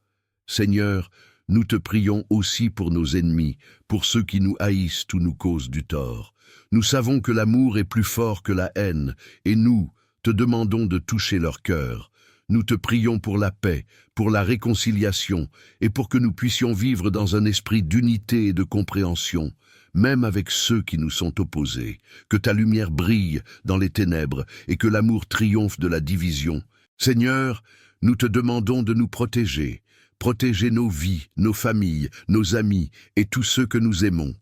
Seigneur, nous te prions aussi pour nos ennemis, pour ceux qui nous haïssent ou nous causent du tort. Nous savons que l'amour est plus fort que la haine, et nous te demandons de toucher leur cœur. Nous te prions pour la paix, pour la réconciliation, et pour que nous puissions vivre dans un esprit d'unité et de compréhension, même avec ceux qui nous sont opposés. Que ta lumière brille dans les ténèbres, et que l'amour triomphe de la division. Seigneur, nous te demandons de nous protéger. Protéger nos vies, nos familles, nos amis, et tous ceux que nous aimons.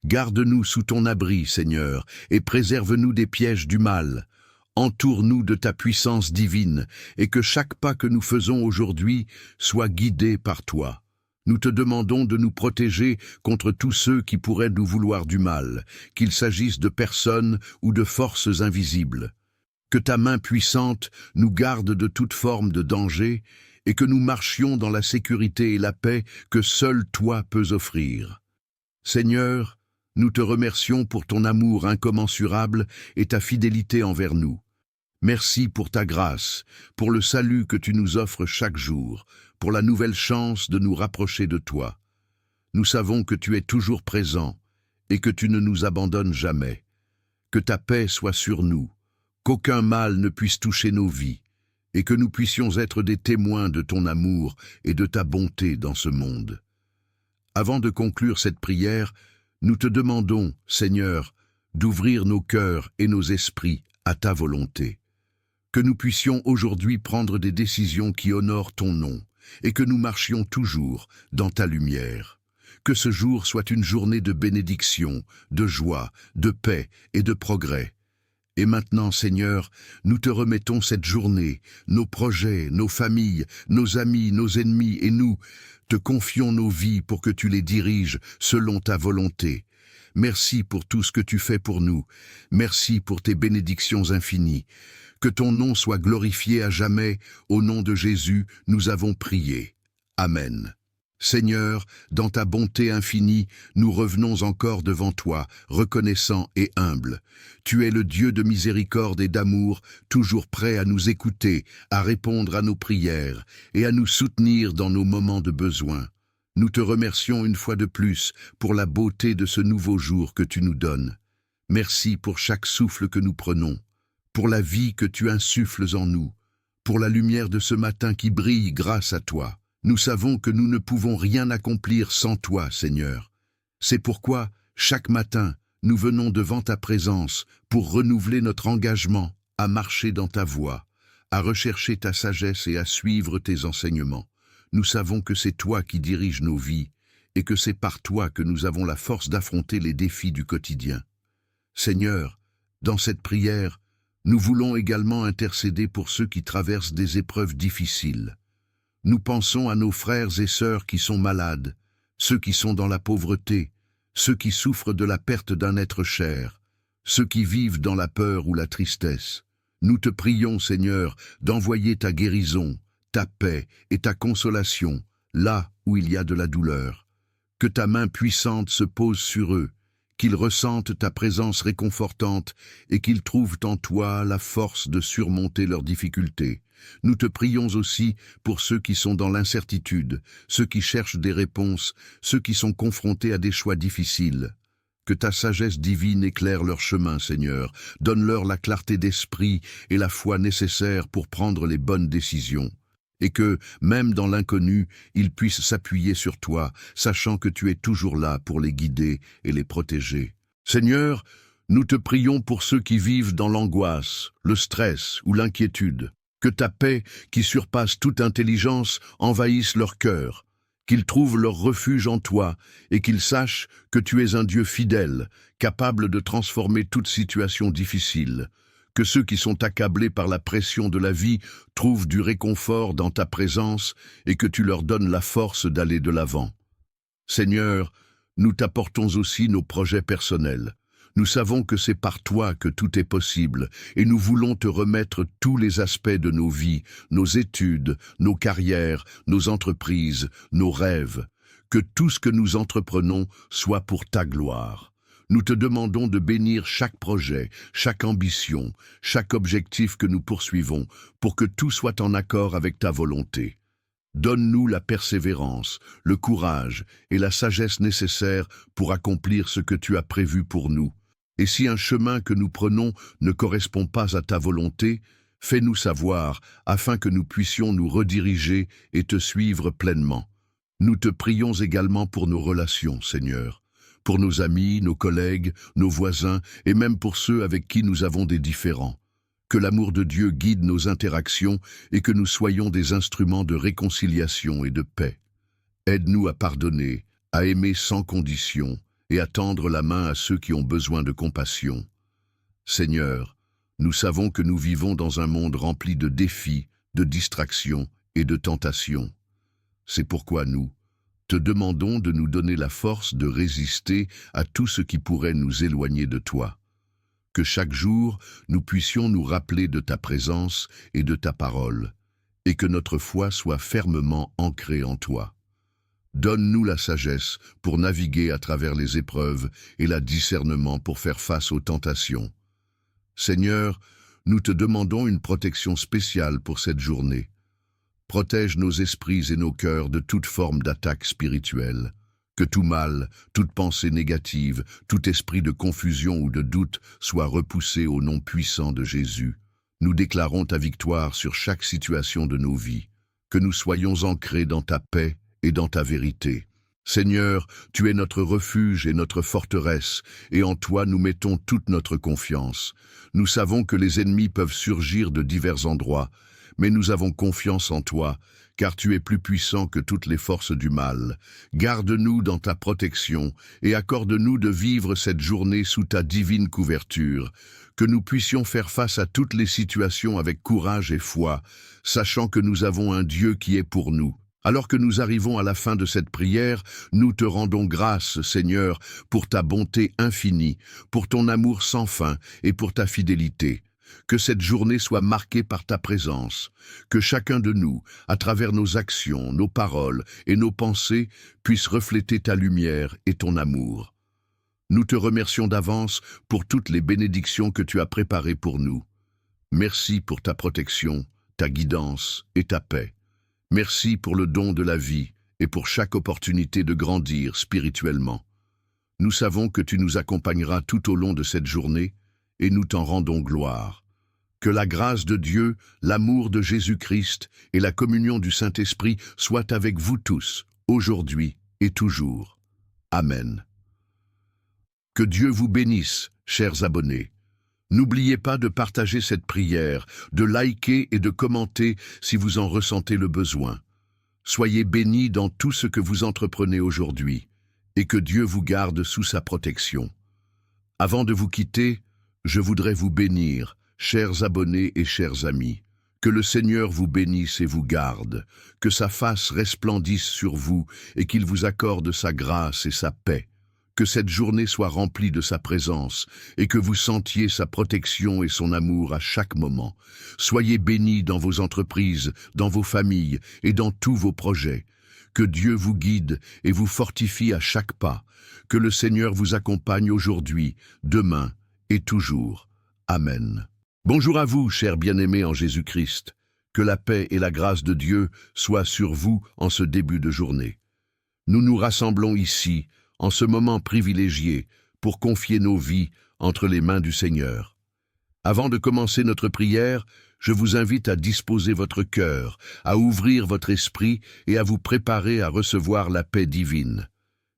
Garde-nous sous ton abri, Seigneur, et préserve-nous des pièges du mal. Entoure-nous de ta puissance divine, et que chaque pas que nous faisons aujourd'hui soit guidé par toi. Nous te demandons de nous protéger contre tous ceux qui pourraient nous vouloir du mal, qu'il s'agisse de personnes ou de forces invisibles. Que ta main puissante nous garde de toute forme de danger, et que nous marchions dans la sécurité et la paix que seul toi peux offrir. Seigneur, nous te remercions pour ton amour incommensurable et ta fidélité envers nous. Merci pour ta grâce, pour le salut que tu nous offres chaque jour, pour la nouvelle chance de nous rapprocher de toi. Nous savons que tu es toujours présent et que tu ne nous abandonnes jamais. Que ta paix soit sur nous, qu'aucun mal ne puisse toucher nos vies, et que nous puissions être des témoins de ton amour et de ta bonté dans ce monde. Avant de conclure cette prière, nous te demandons, Seigneur, d'ouvrir nos cœurs et nos esprits à ta volonté. Que nous puissions aujourd'hui prendre des décisions qui honorent ton nom, et que nous marchions toujours dans ta lumière. Que ce jour soit une journée de bénédiction, de joie, de paix et de progrès. Et maintenant, Seigneur, nous te remettons cette journée, nos projets, nos familles, nos amis, nos ennemis et nous, te confions nos vies pour que tu les diriges selon ta volonté. Merci pour tout ce que tu fais pour nous. Merci pour tes bénédictions infinies. Que ton nom soit glorifié à jamais. Au nom de Jésus, nous avons prié. Amen. Seigneur, dans ta bonté infinie, nous revenons encore devant toi, reconnaissants et humbles. Tu es le Dieu de miséricorde et d'amour, toujours prêt à nous écouter, à répondre à nos prières et à nous soutenir dans nos moments de besoin. Nous te remercions une fois de plus pour la beauté de ce nouveau jour que tu nous donnes. Merci pour chaque souffle que nous prenons, pour la vie que tu insuffles en nous, pour la lumière de ce matin qui brille grâce à toi. Nous savons que nous ne pouvons rien accomplir sans toi, Seigneur. C'est pourquoi, chaque matin, nous venons devant ta présence pour renouveler notre engagement à marcher dans ta voie, à rechercher ta sagesse et à suivre tes enseignements. Nous savons que c'est toi qui diriges nos vies et que c'est par toi que nous avons la force d'affronter les défis du quotidien. Seigneur, dans cette prière, nous voulons également intercéder pour ceux qui traversent des épreuves difficiles. Nous pensons à nos frères et sœurs qui sont malades, ceux qui sont dans la pauvreté, ceux qui souffrent de la perte d'un être cher, ceux qui vivent dans la peur ou la tristesse. Nous te prions, Seigneur, d'envoyer ta guérison, ta paix et ta consolation là où il y a de la douleur. Que ta main puissante se pose sur eux, qu'ils ressentent ta présence réconfortante et qu'ils trouvent en toi la force de surmonter leurs difficultés. Nous te prions aussi pour ceux qui sont dans l'incertitude, ceux qui cherchent des réponses, ceux qui sont confrontés à des choix difficiles. Que ta sagesse divine éclaire leur chemin, Seigneur. Donne-leur la clarté d'esprit et la foi nécessaires pour prendre les bonnes décisions. Et que, même dans l'inconnu, ils puissent s'appuyer sur toi, sachant que tu es toujours là pour les guider et les protéger. Seigneur, nous te prions pour ceux qui vivent dans l'angoisse, le stress ou l'inquiétude. Que ta paix, qui surpasse toute intelligence, envahisse leur cœur, qu'ils trouvent leur refuge en toi et qu'ils sachent que tu es un Dieu fidèle, capable de transformer toute situation difficile. Que ceux qui sont accablés par la pression de la vie trouvent du réconfort dans ta présence et que tu leur donnes la force d'aller de l'avant. Seigneur, nous t'apportons aussi nos projets personnels. Nous savons que c'est par toi que tout est possible et nous voulons te remettre tous les aspects de nos vies, nos études, nos carrières, nos entreprises, nos rêves. Que tout ce que nous entreprenons soit pour ta gloire. Nous te demandons de bénir chaque projet, chaque ambition, chaque objectif que nous poursuivons pour que tout soit en accord avec ta volonté. Donne-nous la persévérance, le courage et la sagesse nécessaires pour accomplir ce que tu as prévu pour nous. Et si un chemin que nous prenons ne correspond pas à ta volonté, fais-nous savoir afin que nous puissions nous rediriger et te suivre pleinement. Nous te prions également pour nos relations, Seigneur, pour nos amis, nos collègues, nos voisins et même pour ceux avec qui nous avons des différends. Que l'amour de Dieu guide nos interactions et que nous soyons des instruments de réconciliation et de paix. Aide-nous à pardonner, à aimer sans condition et à tendre la main à ceux qui ont besoin de compassion. Seigneur, nous savons que nous vivons dans un monde rempli de défis, de distractions et de tentations. C'est pourquoi nous te demandons de nous donner la force de résister à tout ce qui pourrait nous éloigner de toi. Que chaque jour, nous puissions nous rappeler de ta présence et de ta parole, et que notre foi soit fermement ancrée en toi. Donne-nous la sagesse pour naviguer à travers les épreuves et le discernement pour faire face aux tentations. Seigneur, nous te demandons une protection spéciale pour cette journée. Protège nos esprits et nos cœurs de toute forme d'attaque spirituelle. Que tout mal, toute pensée négative, tout esprit de confusion ou de doute soit repoussé au nom puissant de Jésus. Nous déclarons ta victoire sur chaque situation de nos vies. Que nous soyons ancrés dans ta paix et dans ta vérité. Seigneur, tu es notre refuge et notre forteresse, et en toi nous mettons toute notre confiance. Nous savons que les ennemis peuvent surgir de divers endroits, mais nous avons confiance en toi, car tu es plus puissant que toutes les forces du mal. Garde-nous dans ta protection et accorde-nous de vivre cette journée sous ta divine couverture, que nous puissions faire face à toutes les situations avec courage et foi, sachant que nous avons un Dieu qui est pour nous. Alors que nous arrivons à la fin de cette prière, nous te rendons grâce, Seigneur, pour ta bonté infinie, pour ton amour sans fin et pour ta fidélité. Que cette journée soit marquée par ta présence, que chacun de nous, à travers nos actions, nos paroles et nos pensées, puisse refléter ta lumière et ton amour. Nous te remercions d'avance pour toutes les bénédictions que tu as préparées pour nous. Merci pour ta protection, ta guidance et ta paix. Merci pour le don de la vie et pour chaque opportunité de grandir spirituellement. Nous savons que tu nous accompagneras tout au long de cette journée et nous t'en rendons gloire. Que la grâce de Dieu, l'amour de Jésus-Christ et la communion du Saint-Esprit soient avec vous tous, aujourd'hui et toujours. Amen. Que Dieu vous bénisse, chers abonnés. N'oubliez pas de partager cette prière, de liker et de commenter si vous en ressentez le besoin. Soyez bénis dans tout ce que vous entreprenez aujourd'hui, et que Dieu vous garde sous sa protection. Avant de vous quitter, je voudrais vous bénir, chers abonnés et chers amis. Que le Seigneur vous bénisse et vous garde, que sa face resplendisse sur vous et qu'il vous accorde sa grâce et sa paix. Que cette journée soit remplie de sa présence et que vous sentiez sa protection et son amour à chaque moment. Soyez bénis dans vos entreprises, dans vos familles et dans tous vos projets. Que Dieu vous guide et vous fortifie à chaque pas. Que le Seigneur vous accompagne aujourd'hui, demain et toujours. Amen. Bonjour à vous, chers bien-aimés en Jésus-Christ. Que la paix et la grâce de Dieu soient sur vous en ce début de journée. Nous nous rassemblons ici, en ce moment privilégié, pour confier nos vies entre les mains du Seigneur. Avant de commencer notre prière, je vous invite à disposer votre cœur, à ouvrir votre esprit et à vous préparer à recevoir la paix divine.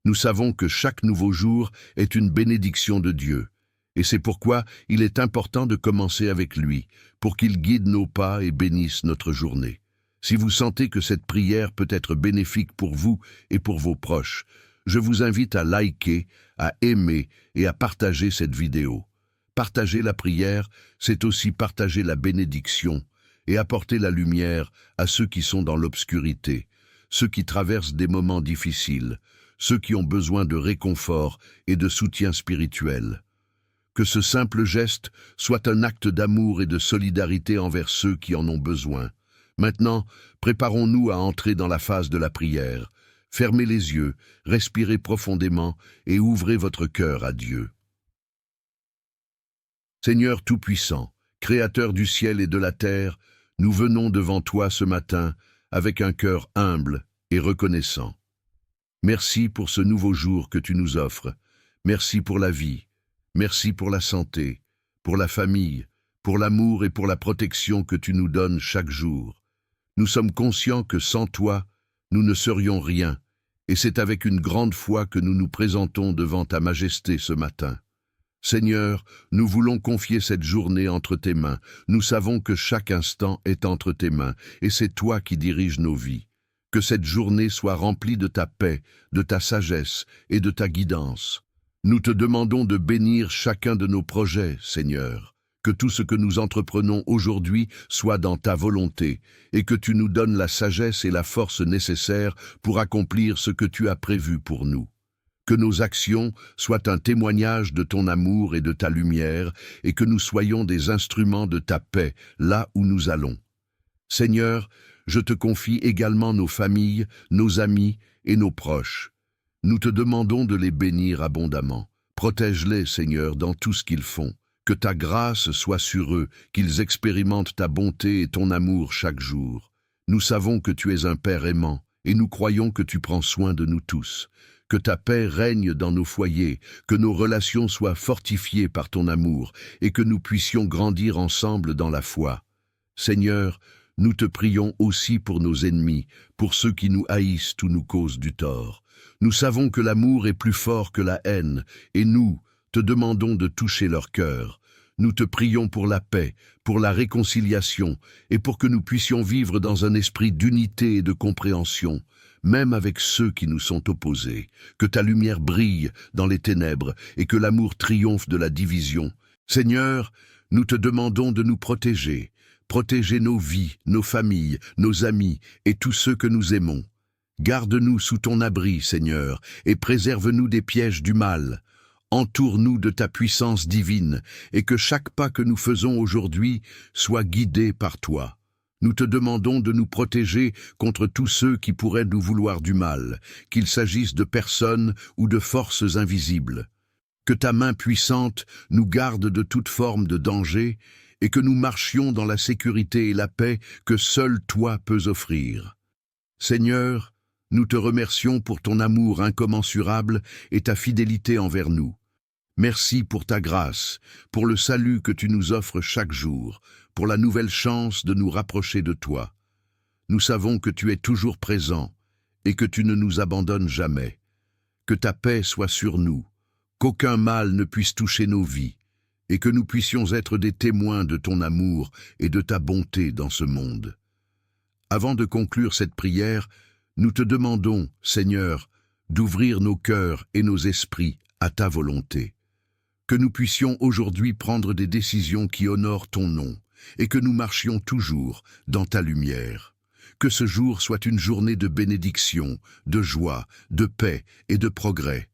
Nous savons que chaque nouveau jour est une bénédiction de Dieu, et c'est pourquoi il est important de commencer avec lui, pour qu'il guide nos pas et bénisse notre journée. Si vous sentez que cette prière peut être bénéfique pour vous et pour vos proches, je vous invite à liker, à aimer et à partager cette vidéo. Partager la prière, c'est aussi partager la bénédiction et apporter la lumière à ceux qui sont dans l'obscurité, ceux qui traversent des moments difficiles, ceux qui ont besoin de réconfort et de soutien spirituel. Que ce simple geste soit un acte d'amour et de solidarité envers ceux qui en ont besoin. Maintenant, préparons-nous à entrer dans la phase de la prière. Fermez les yeux, respirez profondément et ouvrez votre cœur à Dieu. Seigneur Tout-Puissant, Créateur du ciel et de la terre, nous venons devant toi ce matin avec un cœur humble et reconnaissant. Merci pour ce nouveau jour que tu nous offres. Merci pour la vie. Merci pour la santé, pour la famille, pour l'amour et pour la protection que tu nous donnes chaque jour. Nous sommes conscients que sans toi, nous ne serions rien, et c'est avec une grande foi que nous nous présentons devant ta majesté ce matin. Seigneur, nous voulons confier cette journée entre tes mains. Nous savons que chaque instant est entre tes mains, et c'est toi qui diriges nos vies. Que cette journée soit remplie de ta paix, de ta sagesse et de ta guidance. Nous te demandons de bénir chacun de nos projets, Seigneur. Que tout ce que nous entreprenons aujourd'hui soit dans ta volonté, et que tu nous donnes la sagesse et la force nécessaires pour accomplir ce que tu as prévu pour nous. Que nos actions soient un témoignage de ton amour et de ta lumière, et que nous soyons des instruments de ta paix là où nous allons. Seigneur, je te confie également nos familles, nos amis et nos proches. Nous te demandons de les bénir abondamment. Protège-les, Seigneur, dans tout ce qu'ils font. Que ta grâce soit sur eux, qu'ils expérimentent ta bonté et ton amour chaque jour. Nous savons que tu es un Père aimant, et nous croyons que tu prends soin de nous tous. Que ta paix règne dans nos foyers, que nos relations soient fortifiées par ton amour, et que nous puissions grandir ensemble dans la foi. Seigneur, nous te prions aussi pour nos ennemis, pour ceux qui nous haïssent ou nous causent du tort. Nous savons que l'amour est plus fort que la haine, et nous te demandons de toucher leur cœur. Nous te prions pour la paix, pour la réconciliation, et pour que nous puissions vivre dans un esprit d'unité et de compréhension, même avec ceux qui nous sont opposés. Que ta lumière brille dans les ténèbres, et que l'amour triomphe de la division. Seigneur, nous te demandons de nous protéger. Protéger nos vies, nos familles, nos amis, et tous ceux que nous aimons. Garde-nous sous ton abri, Seigneur, et préserve-nous des pièges du mal. Entoure-nous de ta puissance divine, et que chaque pas que nous faisons aujourd'hui soit guidé par toi. Nous te demandons de nous protéger contre tous ceux qui pourraient nous vouloir du mal, qu'il s'agisse de personnes ou de forces invisibles. Que ta main puissante nous garde de toute forme de danger, et que nous marchions dans la sécurité et la paix que seul toi peux offrir. Seigneur, nous te remercions pour ton amour incommensurable et ta fidélité envers nous. Merci pour ta grâce, pour le salut que tu nous offres chaque jour, pour la nouvelle chance de nous rapprocher de toi. Nous savons que tu es toujours présent et que tu ne nous abandonnes jamais. Que ta paix soit sur nous, qu'aucun mal ne puisse toucher nos vies, et que nous puissions être des témoins de ton amour et de ta bonté dans ce monde. Avant de conclure cette prière, nous te demandons, Seigneur, d'ouvrir nos cœurs et nos esprits à ta volonté. Que nous puissions aujourd'hui prendre des décisions qui honorent ton nom, et que nous marchions toujours dans ta lumière. Que ce jour soit une journée de bénédiction, de joie, de paix et de progrès.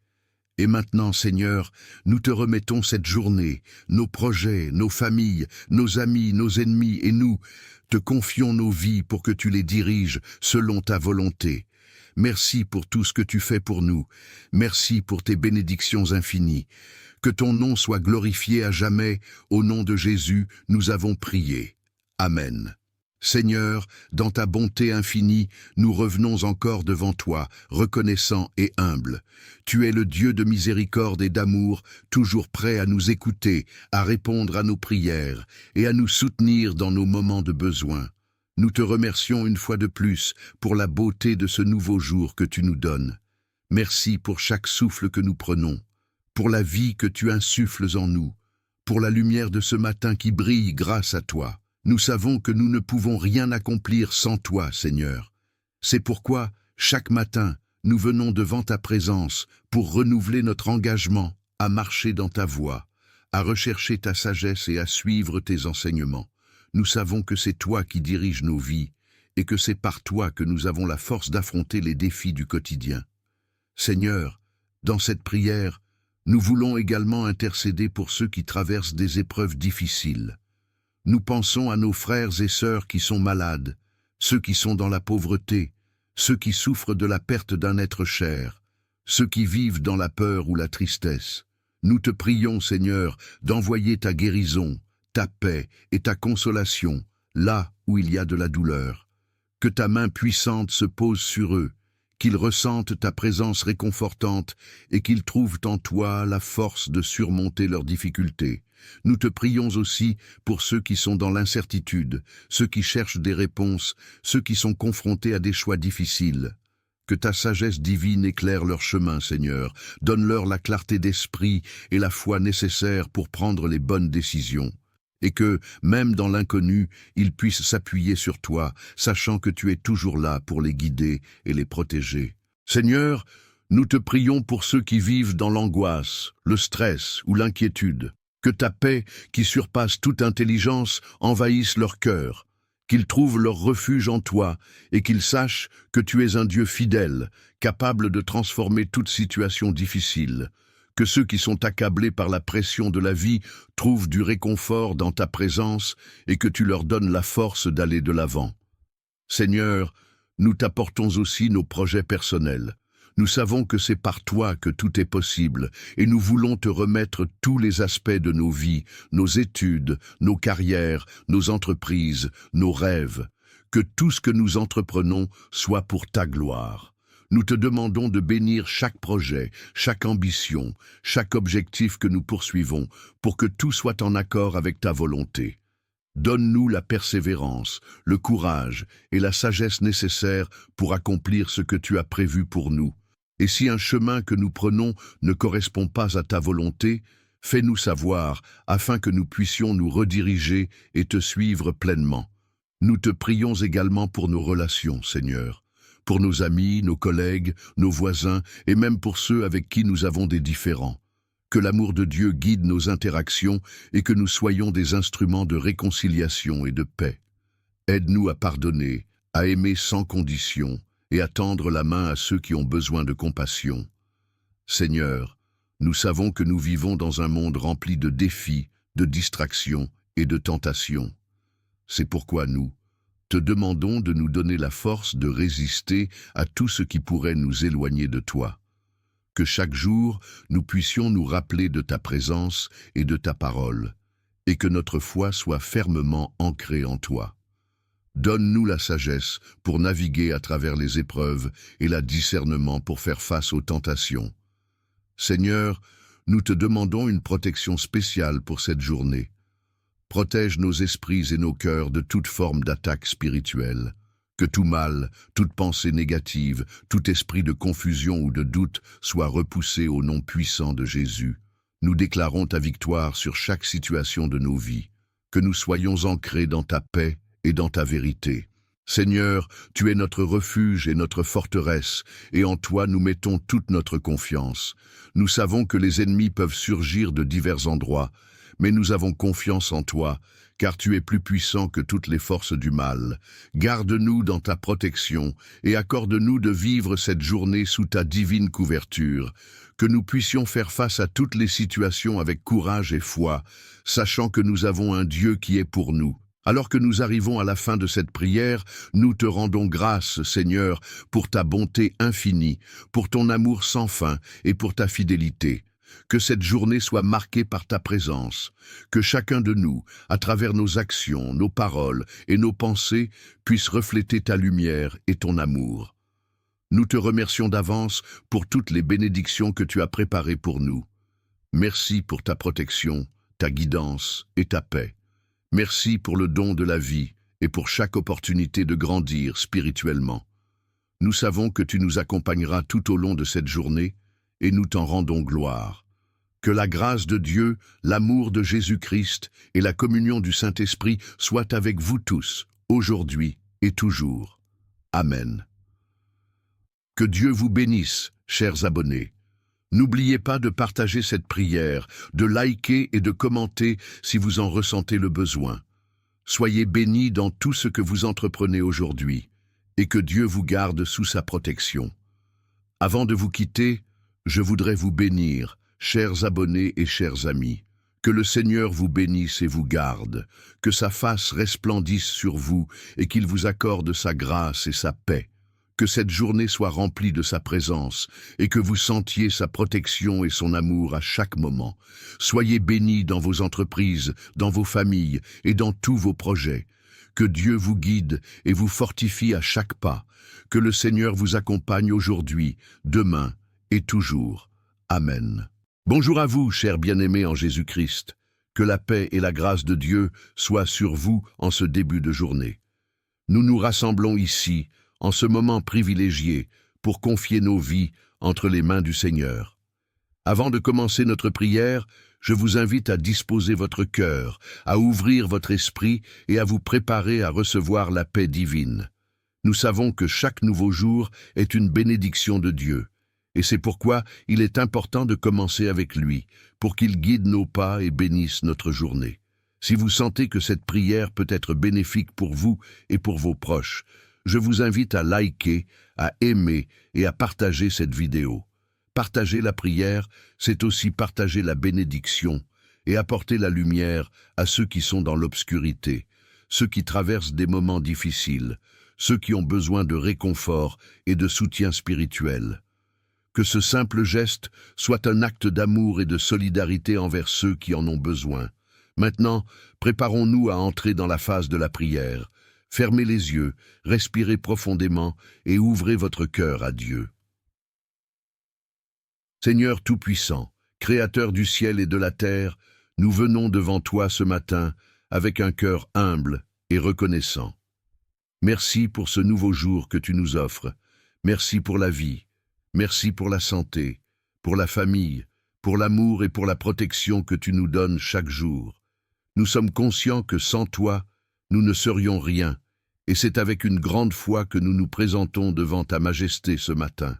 Et maintenant, Seigneur, nous te remettons cette journée, nos projets, nos familles, nos amis, nos ennemis et nous, te confions nos vies pour que tu les diriges selon ta volonté. Merci pour tout ce que tu fais pour nous. Merci pour tes bénédictions infinies. Que ton nom soit glorifié à jamais. Au nom de Jésus, nous avons prié. Amen. Seigneur, dans ta bonté infinie, nous revenons encore devant toi, reconnaissants et humbles. Tu es le Dieu de miséricorde et d'amour, toujours prêt à nous écouter, à répondre à nos prières et à nous soutenir dans nos moments de besoin. Nous te remercions une fois de plus pour la beauté de ce nouveau jour que tu nous donnes. Merci pour chaque souffle que nous prenons, pour la vie que tu insuffles en nous, pour la lumière de ce matin qui brille grâce à toi. Nous savons que nous ne pouvons rien accomplir sans toi, Seigneur. C'est pourquoi, chaque matin, nous venons devant ta présence pour renouveler notre engagement à marcher dans ta voie, à rechercher ta sagesse et à suivre tes enseignements. Nous savons que c'est toi qui diriges nos vies et que c'est par toi que nous avons la force d'affronter les défis du quotidien. Seigneur, dans cette prière, nous voulons également intercéder pour ceux qui traversent des épreuves difficiles. Nous pensons à nos frères et sœurs qui sont malades, ceux qui sont dans la pauvreté, ceux qui souffrent de la perte d'un être cher, ceux qui vivent dans la peur ou la tristesse. Nous te prions, Seigneur, d'envoyer ta guérison, ta paix et ta consolation là où il y a de la douleur. Que ta main puissante se pose sur eux, qu'ils ressentent ta présence réconfortante et qu'ils trouvent en toi la force de surmonter leurs difficultés. Nous te prions aussi pour ceux qui sont dans l'incertitude, ceux qui cherchent des réponses, ceux qui sont confrontés à des choix difficiles. Que ta sagesse divine éclaire leur chemin, Seigneur. Donne-leur la clarté d'esprit et la foi nécessaire pour prendre les bonnes décisions. Et que, même dans l'inconnu, ils puissent s'appuyer sur toi, sachant que tu es toujours là pour les guider et les protéger. Seigneur, nous te prions pour ceux qui vivent dans l'angoisse, le stress ou l'inquiétude. Que ta paix, qui surpasse toute intelligence, envahisse leur cœur, qu'ils trouvent leur refuge en toi et qu'ils sachent que tu es un Dieu fidèle, capable de transformer toute situation difficile. Que ceux qui sont accablés par la pression de la vie trouvent du réconfort dans ta présence et que tu leur donnes la force d'aller de l'avant. Seigneur, nous t'apportons aussi nos projets personnels. Nous savons que c'est par toi que tout est possible et nous voulons te remettre tous les aspects de nos vies, nos études, nos carrières, nos entreprises, nos rêves. Que tout ce que nous entreprenons soit pour ta gloire. Nous te demandons de bénir chaque projet, chaque ambition, chaque objectif que nous poursuivons pour que tout soit en accord avec ta volonté. Donne-nous la persévérance, le courage et la sagesse nécessaires pour accomplir ce que tu as prévu pour nous. Et si un chemin que nous prenons ne correspond pas à ta volonté, fais-nous savoir afin que nous puissions nous rediriger et te suivre pleinement. Nous te prions également pour nos relations, Seigneur, pour nos amis, nos collègues, nos voisins et même pour ceux avec qui nous avons des différends. Que l'amour de Dieu guide nos interactions et que nous soyons des instruments de réconciliation et de paix. Aide-nous à pardonner, à aimer sans condition et à tendre la main à ceux qui ont besoin de compassion. Seigneur, nous savons que nous vivons dans un monde rempli de défis, de distractions et de tentations. C'est pourquoi nous te demandons de nous donner la force de résister à tout ce qui pourrait nous éloigner de toi. Que chaque jour, nous puissions nous rappeler de ta présence et de ta parole, et que notre foi soit fermement ancrée en toi. Donne-nous la sagesse pour naviguer à travers les épreuves et la discernement pour faire face aux tentations. Seigneur, nous te demandons une protection spéciale pour cette journée. protège nos esprits et nos cœurs de toute forme d'attaque spirituelle. Que tout mal, toute pensée négative, tout esprit de confusion ou de doute soit repoussé au nom puissant de Jésus. Nous déclarons ta victoire sur chaque situation de nos vies. Que nous soyons ancrés dans ta paix et dans ta vérité. Seigneur, tu es notre refuge et notre forteresse, et en toi nous mettons toute notre confiance. Nous savons que les ennemis peuvent surgir de divers endroits, mais nous avons confiance en toi, car tu es plus puissant que toutes les forces du mal. Garde-nous dans ta protection et accorde-nous de vivre cette journée sous ta divine couverture, que nous puissions faire face à toutes les situations avec courage et foi, sachant que nous avons un Dieu qui est pour nous. Alors que nous arrivons à la fin de cette prière, nous te rendons grâce, Seigneur, pour ta bonté infinie, pour ton amour sans fin et pour ta fidélité. Que cette journée soit marquée par ta présence, que chacun de nous, à travers nos actions, nos paroles et nos pensées, puisse refléter ta lumière et ton amour. Nous te remercions d'avance pour toutes les bénédictions que tu as préparées pour nous. Merci pour ta protection, ta guidance et ta paix. Merci pour le don de la vie et pour chaque opportunité de grandir spirituellement. Nous savons que tu nous accompagneras tout au long de cette journée et nous t'en rendons gloire. Que la grâce de Dieu, l'amour de Jésus-Christ et la communion du Saint-Esprit soient avec vous tous, aujourd'hui et toujours. Amen. Que Dieu vous bénisse, chers abonnés. N'oubliez pas de partager cette prière, de liker et de commenter si vous en ressentez le besoin. Soyez bénis dans tout ce que vous entreprenez aujourd'hui, et que Dieu vous garde sous sa protection. Avant de vous quitter, je voudrais vous bénir, chers abonnés et chers amis. Que le Seigneur vous bénisse et vous garde, que sa face resplendisse sur vous et qu'il vous accorde sa grâce et sa paix. Que cette journée soit remplie de sa présence et que vous sentiez sa protection et son amour à chaque moment. Soyez bénis dans vos entreprises, dans vos familles et dans tous vos projets. Que Dieu vous guide et vous fortifie à chaque pas. Que le Seigneur vous accompagne aujourd'hui, demain et toujours. Amen. Bonjour à vous, chers bien-aimés en Jésus-Christ. Que la paix et la grâce de Dieu soient sur vous en ce début de journée. Nous nous rassemblons ici, en ce moment privilégié, pour confier nos vies entre les mains du Seigneur. Avant de commencer notre prière, je vous invite à disposer votre cœur, à ouvrir votre esprit et à vous préparer à recevoir la paix divine. Nous savons que chaque nouveau jour est une bénédiction de Dieu, et c'est pourquoi il est important de commencer avec lui, pour qu'il guide nos pas et bénisse notre journée. Si vous sentez que cette prière peut être bénéfique pour vous et pour vos proches, je vous invite à liker, à aimer et à partager cette vidéo. Partager la prière, c'est aussi partager la bénédiction et apporter la lumière à ceux qui sont dans l'obscurité, ceux qui traversent des moments difficiles, ceux qui ont besoin de réconfort et de soutien spirituel. Que ce simple geste soit un acte d'amour et de solidarité envers ceux qui en ont besoin. Maintenant, préparons-nous à entrer dans la phase de la prière. Fermez les yeux, respirez profondément et ouvrez votre cœur à Dieu. Seigneur Tout-Puissant, Créateur du ciel et de la terre, nous venons devant toi ce matin avec un cœur humble et reconnaissant. Merci pour ce nouveau jour que tu nous offres. Merci pour la vie. Merci pour la santé, pour la famille, pour l'amour et pour la protection que tu nous donnes chaque jour. Nous sommes conscients que sans toi, nous ne serions rien, et c'est avec une grande foi que nous nous présentons devant ta majesté ce matin.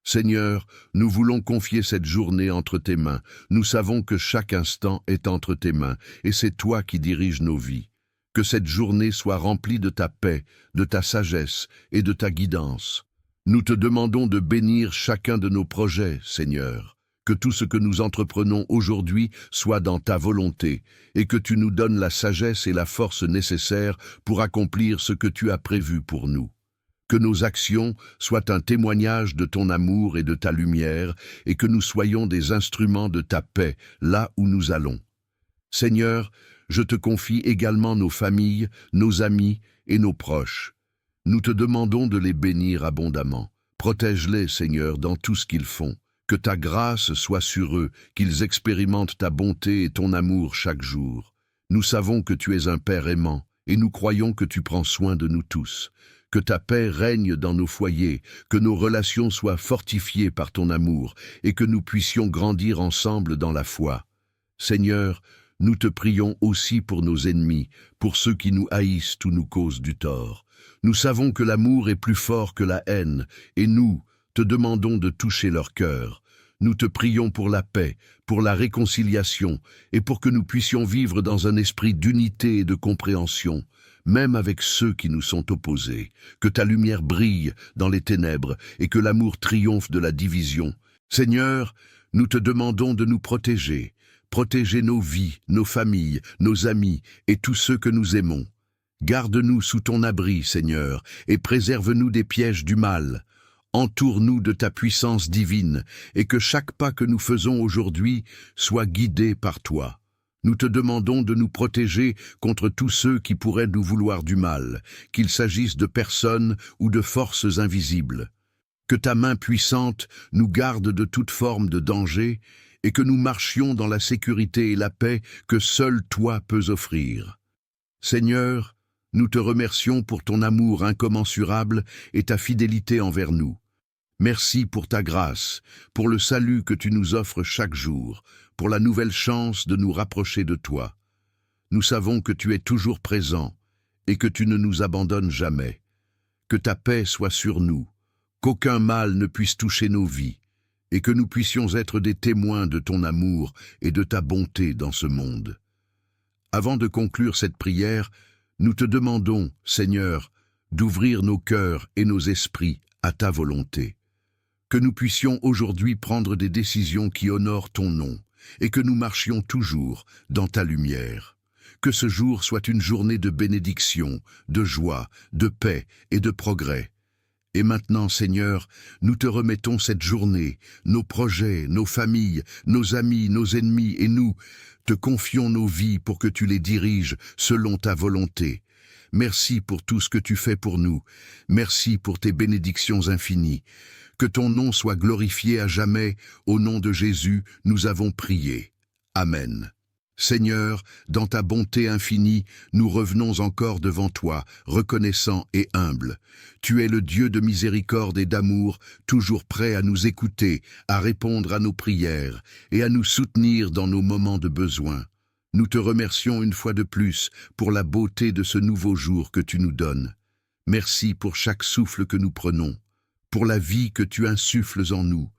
Seigneur, nous voulons confier cette journée entre tes mains. Nous savons que chaque instant est entre tes mains, et c'est toi qui diriges nos vies. Que cette journée soit remplie de ta paix, de ta sagesse et de ta guidance. Nous te demandons de bénir chacun de nos projets, Seigneur. Que tout ce que nous entreprenons aujourd'hui soit dans ta volonté, et que tu nous donnes la sagesse et la force nécessaires pour accomplir ce que tu as prévu pour nous. Que nos actions soient un témoignage de ton amour et de ta lumière, et que nous soyons des instruments de ta paix là où nous allons. Seigneur, je te confie également nos familles, nos amis et nos proches. Nous te demandons de les bénir abondamment. Protège-les, Seigneur, dans tout ce qu'ils font. Que ta grâce soit sur eux, qu'ils expérimentent ta bonté et ton amour chaque jour. Nous savons que tu es un Père aimant, et nous croyons que tu prends soin de nous tous. Que ta paix règne dans nos foyers, que nos relations soient fortifiées par ton amour, et que nous puissions grandir ensemble dans la foi. Seigneur, nous te prions aussi pour nos ennemis, pour ceux qui nous haïssent ou nous causent du tort. Nous savons que l'amour est plus fort que la haine, et nous te demandons de toucher leur cœur. Nous te prions pour la paix, pour la réconciliation, et pour que nous puissions vivre dans un esprit d'unité et de compréhension, même avec ceux qui nous sont opposés. Que ta lumière brille dans les ténèbres, et que l'amour triomphe de la division. Seigneur, nous te demandons de nous protéger. Protéger nos vies, nos familles, nos amis et tous ceux que nous aimons. Garde-nous sous ton abri, Seigneur, et préserve-nous des pièges du mal. Entoure-nous de ta puissance divine, et que chaque pas que nous faisons aujourd'hui soit guidé par toi. Nous te demandons de nous protéger contre tous ceux qui pourraient nous vouloir du mal, qu'il s'agisse de personnes ou de forces invisibles. Que ta main puissante nous garde de toute forme de danger, et que nous marchions dans la sécurité et la paix que seul toi peux offrir. Seigneur, nous te remercions pour ton amour incommensurable et ta fidélité envers nous. Merci pour ta grâce, pour le salut que tu nous offres chaque jour, pour la nouvelle chance de nous rapprocher de toi. Nous savons que tu es toujours présent et que tu ne nous abandonnes jamais. Que ta paix soit sur nous, qu'aucun mal ne puisse toucher nos vies, et que nous puissions être des témoins de ton amour et de ta bonté dans ce monde. Avant de conclure cette prière, nous te demandons, Seigneur, d'ouvrir nos cœurs et nos esprits à ta volonté. Que nous puissions aujourd'hui prendre des décisions qui honorent ton nom, et que nous marchions toujours dans ta lumière. Que ce jour soit une journée de bénédiction, de joie, de paix et de progrès. Et maintenant, Seigneur, nous te remettons cette journée, nos projets, nos familles, nos amis, nos ennemis, et nous te confions nos vies pour que tu les diriges selon ta volonté. Merci pour tout ce que tu fais pour nous. Merci pour tes bénédictions infinies. Que ton nom soit glorifié à jamais. Au nom de Jésus, nous avons prié. Amen. Seigneur, dans ta bonté infinie, nous revenons encore devant toi, reconnaissants et humbles. Tu es le Dieu de miséricorde et d'amour, toujours prêt à nous écouter, à répondre à nos prières et à nous soutenir dans nos moments de besoin. Nous te remercions une fois de plus pour la beauté de ce nouveau jour que tu nous donnes. Merci pour chaque souffle que nous prenons, pour la vie que tu insuffles en nous,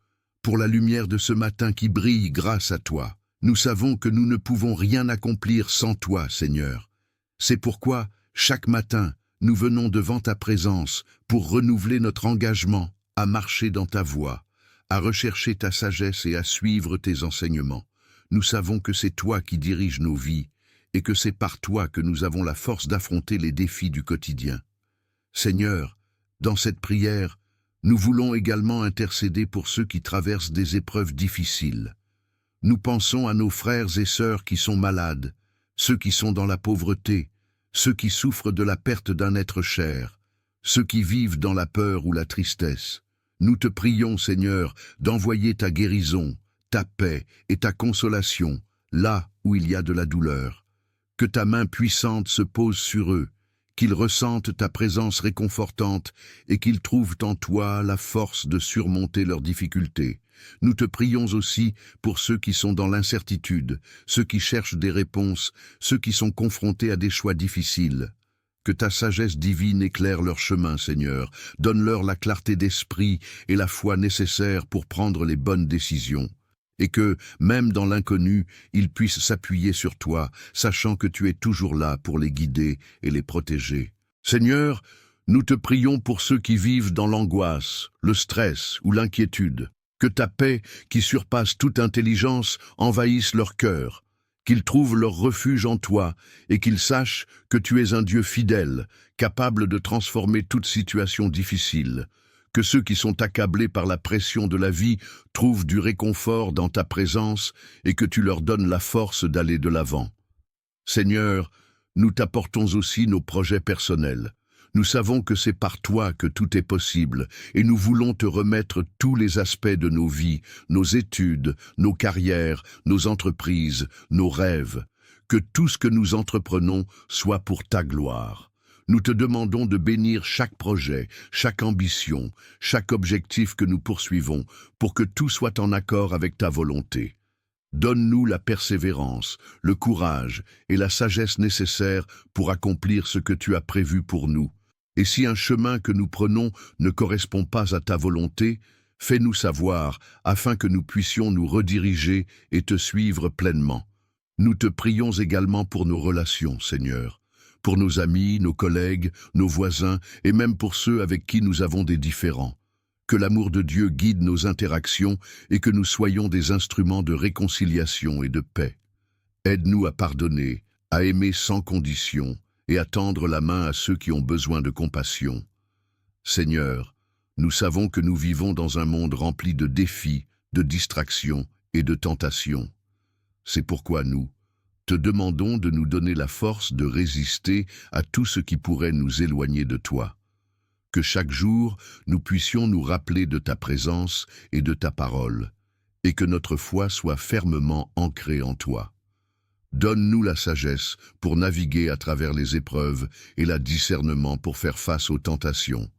pour la lumière de ce matin qui brille grâce à toi. Nous savons que nous ne pouvons rien accomplir sans toi, Seigneur. C'est pourquoi, chaque matin, nous venons devant ta présence pour renouveler notre engagement à marcher dans ta voie, à rechercher ta sagesse et à suivre tes enseignements. Nous savons que c'est toi qui diriges nos vies et que c'est par toi que nous avons la force d'affronter les défis du quotidien. Seigneur, dans cette prière, nous voulons également intercéder pour ceux qui traversent des épreuves difficiles. Nous pensons à nos frères et sœurs qui sont malades, ceux qui sont dans la pauvreté, ceux qui souffrent de la perte d'un être cher, ceux qui vivent dans la peur ou la tristesse. Nous te prions, Seigneur, d'envoyer ta guérison, ta paix et ta consolation là où il y a de la douleur. Que ta main puissante se pose sur eux, qu'ils ressentent ta présence réconfortante et qu'ils trouvent en toi la force de surmonter leurs difficultés. Nous te prions aussi pour ceux qui sont dans l'incertitude, ceux qui cherchent des réponses, ceux qui sont confrontés à des choix difficiles. Que ta sagesse divine éclaire leur chemin, Seigneur. Donne-leur la clarté d'esprit et la foi nécessaire pour prendre les bonnes décisions. Et que, même dans l'inconnu, ils puissent s'appuyer sur toi, sachant que tu es toujours là pour les guider et les protéger. Seigneur, nous te prions pour ceux qui vivent dans l'angoisse, le stress ou l'inquiétude. Que ta paix, qui surpasse toute intelligence, envahisse leur cœur, qu'ils trouvent leur refuge en toi et qu'ils sachent que tu es un Dieu fidèle, capable de transformer toute situation difficile. Que ceux qui sont accablés par la pression de la vie trouvent du réconfort dans ta présence et que tu leur donnes la force d'aller de l'avant. Seigneur, nous t'apportons aussi nos projets personnels. Nous savons que c'est par toi que tout est possible et nous voulons te remettre tous les aspects de nos vies, nos études, nos carrières, nos entreprises, nos rêves. que tout ce que nous entreprenons soit pour ta gloire. Nous te demandons de bénir chaque projet, chaque ambition, chaque objectif que nous poursuivons, pour que tout soit en accord avec ta volonté. Donne-nous la persévérance, le courage et la sagesse nécessaires pour accomplir ce que tu as prévu pour nous. Et si un chemin que nous prenons ne correspond pas à ta volonté, fais-nous savoir afin que nous puissions nous rediriger et te suivre pleinement. Nous te prions également pour nos relations, Seigneur, pour nos amis, nos collègues, nos voisins et même pour ceux avec qui nous avons des différends. Que l'amour de Dieu guide nos interactions et que nous soyons des instruments de réconciliation et de paix. Aide-nous à pardonner, à aimer sans condition et à tendre la main à ceux qui ont besoin de compassion. Seigneur, nous savons que nous vivons dans un monde rempli de défis, de distractions et de tentations. C'est pourquoi nous te demandons de nous donner la force de résister à tout ce qui pourrait nous éloigner de toi. Que chaque jour, nous puissions nous rappeler de ta présence et de ta parole, et que notre foi soit fermement ancrée en toi. Donne-nous la sagesse pour naviguer à travers les épreuves et la discernement pour faire face aux tentations.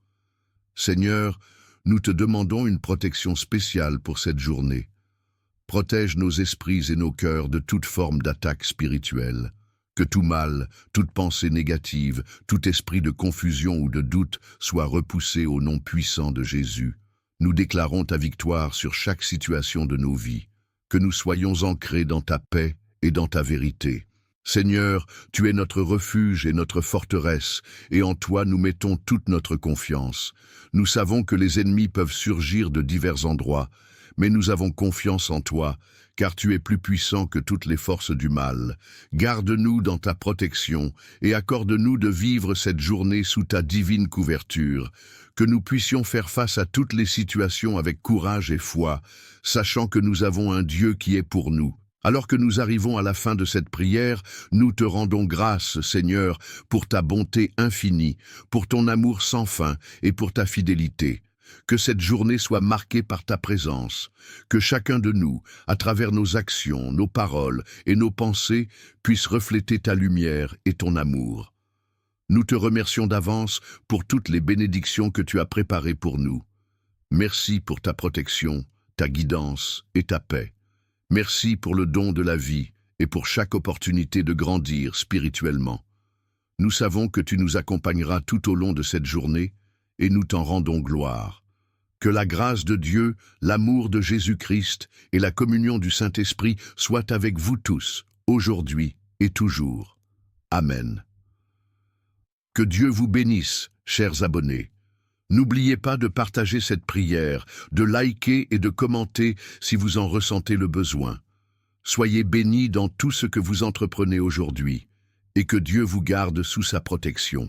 Seigneur, nous te demandons une protection spéciale pour cette journée. Protège nos esprits et nos cœurs de toute forme d'attaque spirituelle. Que tout mal, toute pensée négative, tout esprit de confusion ou de doute soit repoussé au nom puissant de Jésus. Nous déclarons ta victoire sur chaque situation de nos vies. Que nous soyons ancrés dans ta paix et dans ta vérité. Seigneur, tu es notre refuge et notre forteresse, et en toi nous mettons toute notre confiance. Nous savons que les ennemis peuvent surgir de divers endroits, mais nous avons confiance en toi, car tu es plus puissant que toutes les forces du mal. Garde-nous dans ta protection et accorde-nous de vivre cette journée sous ta divine couverture, que nous puissions faire face à toutes les situations avec courage et foi, sachant que nous avons un Dieu qui est pour nous. Alors que nous arrivons à la fin de cette prière, nous te rendons grâce, Seigneur, pour ta bonté infinie, pour ton amour sans fin et pour ta fidélité. Que cette journée soit marquée par ta présence, que chacun de nous, à travers nos actions, nos paroles et nos pensées, puisse refléter ta lumière et ton amour. Nous te remercions d'avance pour toutes les bénédictions que tu as préparées pour nous. Merci pour ta protection, ta guidance et ta paix. Merci pour le don de la vie et pour chaque opportunité de grandir spirituellement. Nous savons que tu nous accompagneras tout au long de cette journée et nous t'en rendons gloire. Que la grâce de Dieu, l'amour de Jésus-Christ et la communion du Saint-Esprit soient avec vous tous, aujourd'hui et toujours. Amen. Que Dieu vous bénisse, chers abonnés. N'oubliez pas de partager cette prière, de liker et de commenter si vous en ressentez le besoin. Soyez bénis dans tout ce que vous entreprenez aujourd'hui, et que Dieu vous garde sous sa protection.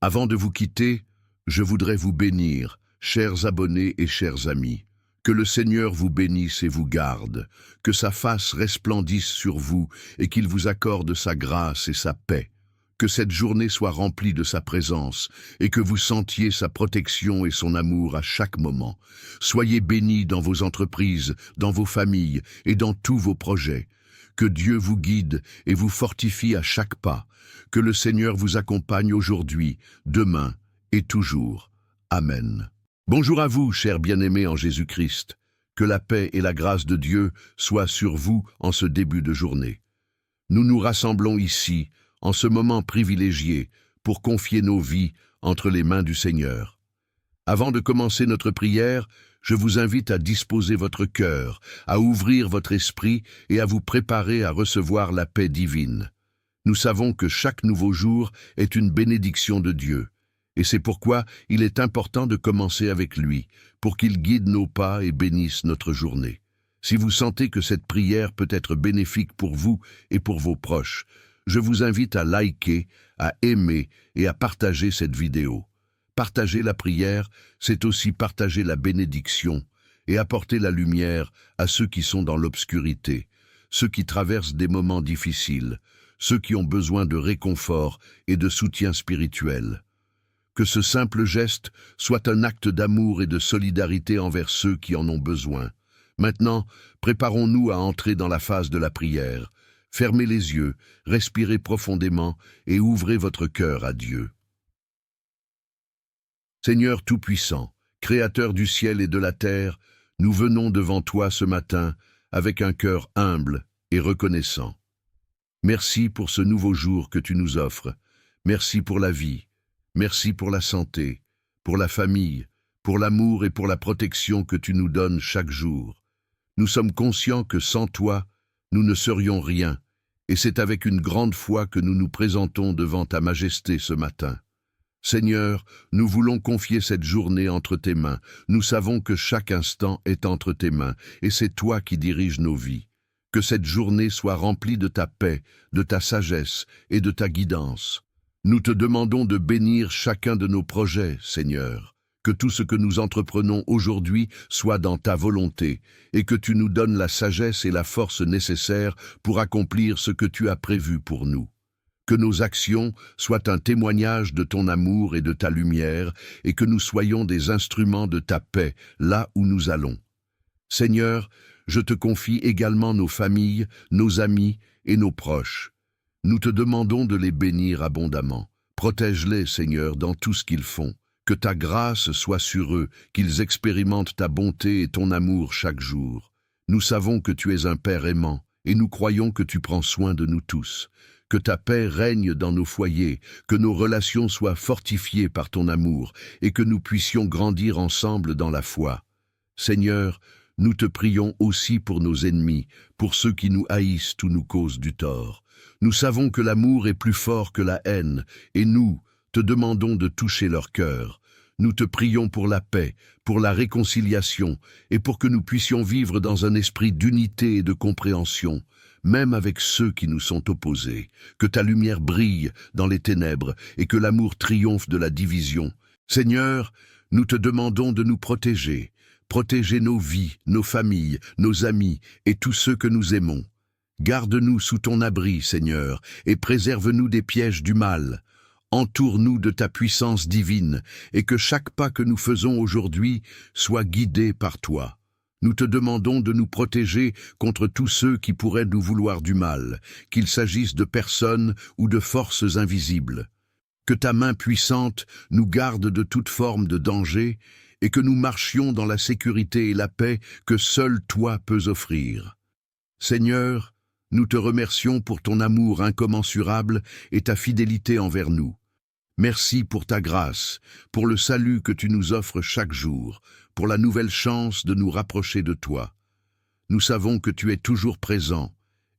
Avant de vous quitter, je voudrais vous bénir, chers abonnés et chers amis. Que le Seigneur vous bénisse et vous garde, que sa face resplendisse sur vous et qu'il vous accorde sa grâce et sa paix. Que cette journée soit remplie de sa présence et que vous sentiez sa protection et son amour à chaque moment. Soyez bénis dans vos entreprises, dans vos familles et dans tous vos projets. Que Dieu vous guide et vous fortifie à chaque pas. Que le Seigneur vous accompagne aujourd'hui, demain et toujours. Amen. Bonjour à vous, chers bien-aimés en Jésus-Christ. Que la paix et la grâce de Dieu soient sur vous en ce début de journée. Nous nous rassemblons ici, en ce moment privilégié, pour confier nos vies entre les mains du Seigneur. Avant de commencer notre prière, je vous invite à disposer votre cœur, à ouvrir votre esprit et à vous préparer à recevoir la paix divine. Nous savons que chaque nouveau jour est une bénédiction de Dieu, et c'est pourquoi il est important de commencer avec lui, pour qu'il guide nos pas et bénisse notre journée. Si vous sentez que cette prière peut être bénéfique pour vous et pour vos proches, je vous invite à liker, à aimer et à partager cette vidéo. Partager la prière, c'est aussi partager la bénédiction et apporter la lumière à ceux qui sont dans l'obscurité, ceux qui traversent des moments difficiles, ceux qui ont besoin de réconfort et de soutien spirituel. Que ce simple geste soit un acte d'amour et de solidarité envers ceux qui en ont besoin. Maintenant, préparons-nous à entrer dans la phase de la prière. Fermez les yeux, respirez profondément et ouvrez votre cœur à Dieu. Seigneur Tout-Puissant, Créateur du ciel et de la terre, nous venons devant toi ce matin avec un cœur humble et reconnaissant. Merci pour ce nouveau jour que tu nous offres. Merci pour la vie. Merci pour la santé, pour la famille, pour l'amour et pour la protection que tu nous donnes chaque jour. Nous sommes conscients que sans toi, nous ne serions rien, et c'est avec une grande foi que nous nous présentons devant ta majesté ce matin. Seigneur, nous voulons confier cette journée entre tes mains. Nous savons que chaque instant est entre tes mains, et c'est toi qui diriges nos vies. Que cette journée soit remplie de ta paix, de ta sagesse et de ta guidance. Nous te demandons de bénir chacun de nos projets, Seigneur. Que tout ce que nous entreprenons aujourd'hui soit dans ta volonté, et que tu nous donnes la sagesse et la force nécessaires pour accomplir ce que tu as prévu pour nous. Que nos actions soient un témoignage de ton amour et de ta lumière, et que nous soyons des instruments de ta paix là où nous allons. Seigneur, je te confie également nos familles, nos amis et nos proches. Nous te demandons de les bénir abondamment. Protège-les, Seigneur, dans tout ce qu'ils font. Que ta grâce soit sur eux, qu'ils expérimentent ta bonté et ton amour chaque jour. Nous savons que tu es un Père aimant, et nous croyons que tu prends soin de nous tous. Que ta paix règne dans nos foyers, que nos relations soient fortifiées par ton amour, et que nous puissions grandir ensemble dans la foi. Seigneur, nous te prions aussi pour nos ennemis, pour ceux qui nous haïssent ou nous causent du tort. Nous savons que l'amour est plus fort que la haine, et nous te demandons de toucher leur cœur. Nous te prions pour la paix, pour la réconciliation, et pour que nous puissions vivre dans un esprit d'unité et de compréhension, même avec ceux qui nous sont opposés. Que ta lumière brille dans les ténèbres, et que l'amour triomphe de la division. Seigneur, nous te demandons de nous protéger. Protéger nos vies, nos familles, nos amis et tous ceux que nous aimons. Garde-nous sous ton abri, Seigneur, et préserve-nous des pièges du mal. Entoure-nous de ta puissance divine, et que chaque pas que nous faisons aujourd'hui soit guidé par toi. Nous te demandons de nous protéger contre tous ceux qui pourraient nous vouloir du mal, qu'il s'agisse de personnes ou de forces invisibles. Que ta main puissante nous garde de toute forme de danger, et que nous marchions dans la sécurité et la paix que seul toi peux offrir. Seigneur, nous te remercions pour ton amour incommensurable et ta fidélité envers nous. Merci pour ta grâce, pour le salut que tu nous offres chaque jour, pour la nouvelle chance de nous rapprocher de toi. Nous savons que tu es toujours présent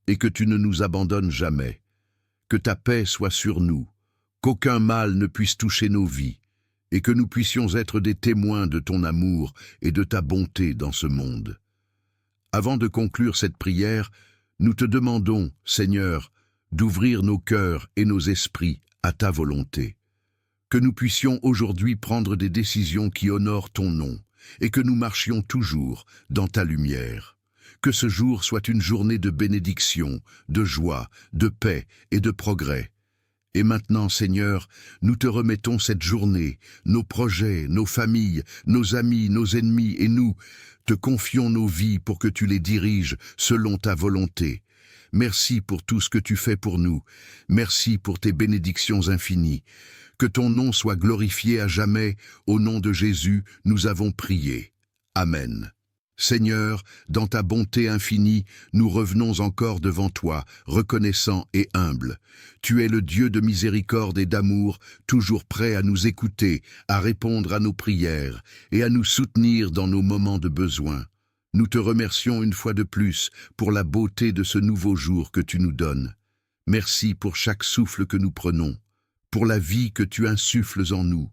et que tu ne nous abandonnes jamais. Que ta paix soit sur nous, qu'aucun mal ne puisse toucher nos vies, et que nous puissions être des témoins de ton amour et de ta bonté dans ce monde. Avant de conclure cette prière, nous te demandons, Seigneur, d'ouvrir nos cœurs et nos esprits à ta volonté. Que nous puissions aujourd'hui prendre des décisions qui honorent ton nom, et que nous marchions toujours dans ta lumière. Que ce jour soit une journée de bénédiction, de joie, de paix et de progrès. Et maintenant, Seigneur, nous te remettons cette journée, nos projets, nos familles, nos amis, nos ennemis et nous, te confions nos vies pour que tu les diriges selon ta volonté. Merci pour tout ce que tu fais pour nous. Merci pour tes bénédictions infinies. Que ton nom soit glorifié à jamais. Au nom de Jésus, nous avons prié. Amen. Seigneur, dans ta bonté infinie, nous revenons encore devant toi, reconnaissants et humbles. Tu es le Dieu de miséricorde et d'amour, toujours prêt à nous écouter, à répondre à nos prières et à nous soutenir dans nos moments de besoin. Nous te remercions une fois de plus pour la beauté de ce nouveau jour que tu nous donnes. Merci pour chaque souffle que nous prenons, pour la vie que tu insuffles en nous,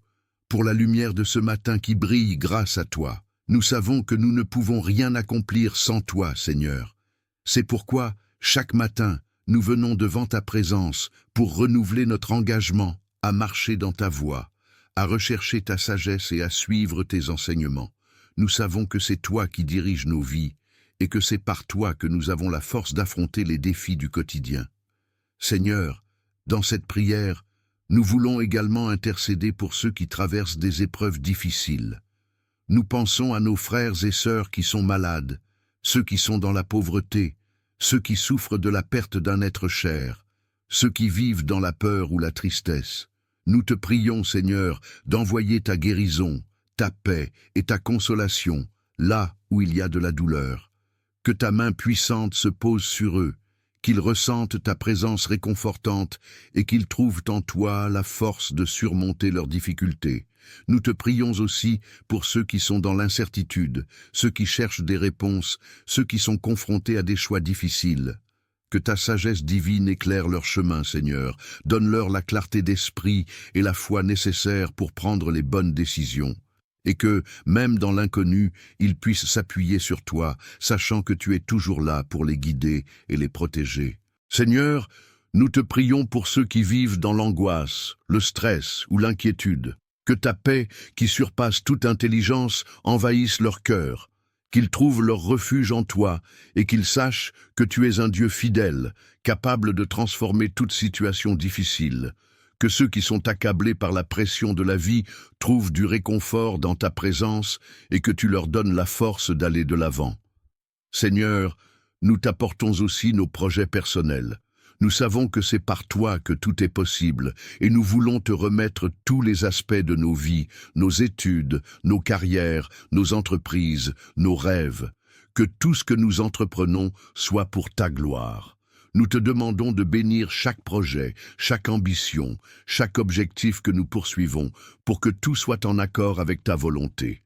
pour la lumière de ce matin qui brille grâce à toi. Nous savons que nous ne pouvons rien accomplir sans toi, Seigneur. C'est pourquoi, chaque matin, nous venons devant ta présence pour renouveler notre engagement à marcher dans ta voie, à rechercher ta sagesse et à suivre tes enseignements. Nous savons que c'est toi qui diriges nos vies et que c'est par toi que nous avons la force d'affronter les défis du quotidien. Seigneur, dans cette prière, nous voulons également intercéder pour ceux qui traversent des épreuves difficiles. Nous pensons à nos frères et sœurs qui sont malades, ceux qui sont dans la pauvreté, ceux qui souffrent de la perte d'un être cher, ceux qui vivent dans la peur ou la tristesse. Nous te prions, Seigneur, d'envoyer ta guérison, ta paix et ta consolation, là où il y a de la douleur. Que ta main puissante se pose sur eux, qu'ils ressentent ta présence réconfortante et qu'ils trouvent en toi la force de surmonter leurs difficultés. Nous te prions aussi pour ceux qui sont dans l'incertitude, ceux qui cherchent des réponses, ceux qui sont confrontés à des choix difficiles. Que ta sagesse divine éclaire leur chemin, Seigneur. Donne-leur la clarté d'esprit et la foi nécessaires pour prendre les bonnes décisions. Et que, même dans l'inconnu, ils puissent s'appuyer sur toi, sachant que tu es toujours là pour les guider et les protéger. Seigneur, nous te prions pour ceux qui vivent dans l'angoisse, le stress ou l'inquiétude. Que ta paix, qui surpasse toute intelligence, envahisse leur cœur, qu'ils trouvent leur refuge en toi et qu'ils sachent que tu es un Dieu fidèle, capable de transformer toute situation difficile. Que ceux qui sont accablés par la pression de la vie trouvent du réconfort dans ta présence et que tu leur donnes la force d'aller de l'avant. Seigneur, nous t'apportons aussi nos projets personnels. Nous savons que c'est par toi que tout est possible et nous voulons te remettre tous les aspects de nos vies, nos études, nos carrières, nos entreprises, nos rêves. Que tout ce que nous entreprenons soit pour ta gloire. Nous te demandons de bénir chaque projet, chaque ambition, chaque objectif que nous poursuivons pour que tout soit en accord avec ta volonté.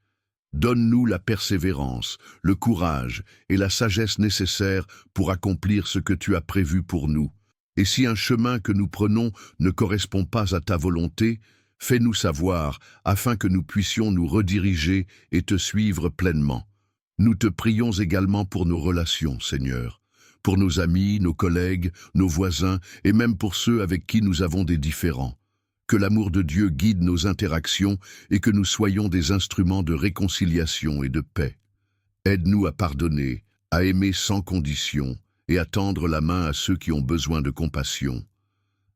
Donne-nous la persévérance, le courage et la sagesse nécessaires pour accomplir ce que tu as prévu pour nous. Et si un chemin que nous prenons ne correspond pas à ta volonté, fais-nous savoir afin que nous puissions nous rediriger et te suivre pleinement. Nous te prions également pour nos relations, Seigneur, pour nos amis, nos collègues, nos voisins et même pour ceux avec qui nous avons des différends. Que l'amour de Dieu guide nos interactions et que nous soyons des instruments de réconciliation et de paix. Aide-nous à pardonner, à aimer sans condition et à tendre la main à ceux qui ont besoin de compassion.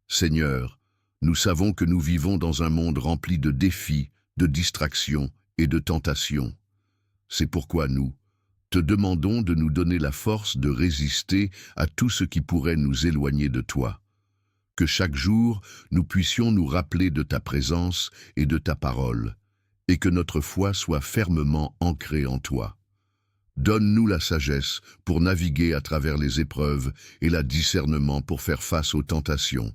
Seigneur, nous savons que nous vivons dans un monde rempli de défis, de distractions et de tentations. C'est pourquoi nous te demandons de nous donner la force de résister à tout ce qui pourrait nous éloigner de toi. Que chaque jour, nous puissions nous rappeler de ta présence et de ta parole, et que notre foi soit fermement ancrée en toi. Donne-nous la sagesse pour naviguer à travers les épreuves et le discernement pour faire face aux tentations.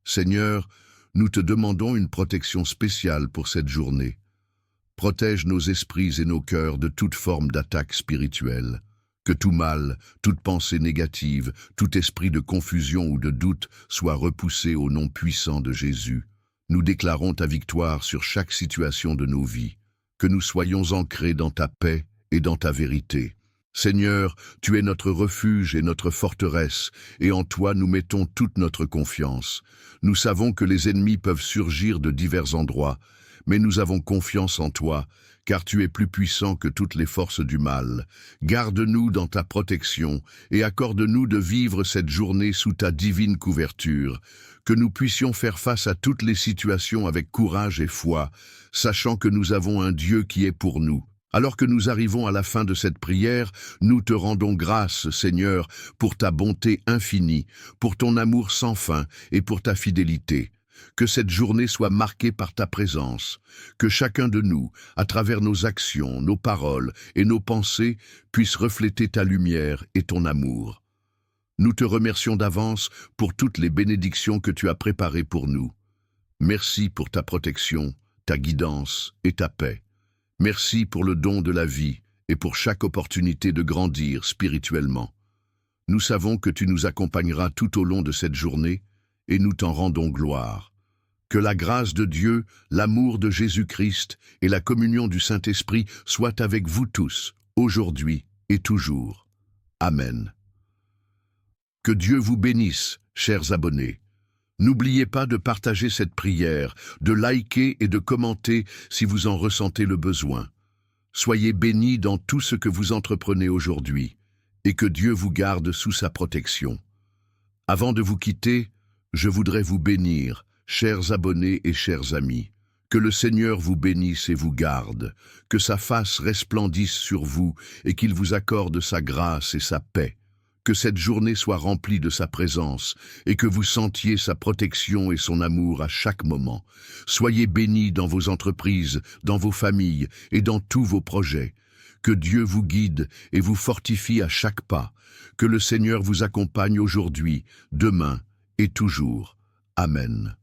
Seigneur, nous te demandons une protection spéciale pour cette journée. Protège nos esprits et nos cœurs de toute forme d'attaque spirituelle. Que tout mal, toute pensée négative, tout esprit de confusion ou de doute soit repoussé au nom puissant de Jésus. Nous déclarons ta victoire sur chaque situation de nos vies. Que nous soyons ancrés dans ta paix et dans ta vérité. Seigneur, tu es notre refuge et notre forteresse, et en toi nous mettons toute notre confiance. Nous savons que les ennemis peuvent surgir de divers endroits, mais nous avons confiance en toi, car tu es plus puissant que toutes les forces du mal. Garde-nous dans ta protection et accorde-nous de vivre cette journée sous ta divine couverture, que nous puissions faire face à toutes les situations avec courage et foi, sachant que nous avons un Dieu qui est pour nous. Alors que nous arrivons à la fin de cette prière, nous te rendons grâce, Seigneur, pour ta bonté infinie, pour ton amour sans fin et pour ta fidélité. Que cette journée soit marquée par ta présence, que chacun de nous, à travers nos actions, nos paroles et nos pensées, puisse refléter ta lumière et ton amour. Nous te remercions d'avance pour toutes les bénédictions que tu as préparées pour nous. Merci pour ta protection, ta guidance et ta paix. Merci pour le don de la vie et pour chaque opportunité de grandir spirituellement. Nous savons que tu nous accompagneras tout au long de cette journée et nous t'en rendons gloire. Que la grâce de Dieu, l'amour de Jésus-Christ et la communion du Saint-Esprit soient avec vous tous, aujourd'hui et toujours. Amen. Que Dieu vous bénisse, chers abonnés. N'oubliez pas de partager cette prière, de liker et de commenter si vous en ressentez le besoin. Soyez bénis dans tout ce que vous entreprenez aujourd'hui, et que Dieu vous garde sous sa protection. Avant de vous quitter, je voudrais vous bénir, chers abonnés et chers amis. Que le Seigneur vous bénisse et vous garde, que sa face resplendisse sur vous et qu'il vous accorde sa grâce et sa paix. Que cette journée soit remplie de sa présence et que vous sentiez sa protection et son amour à chaque moment. Soyez bénis dans vos entreprises, dans vos familles et dans tous vos projets. Que Dieu vous guide et vous fortifie à chaque pas. Que le Seigneur vous accompagne aujourd'hui, demain et toujours. Amen.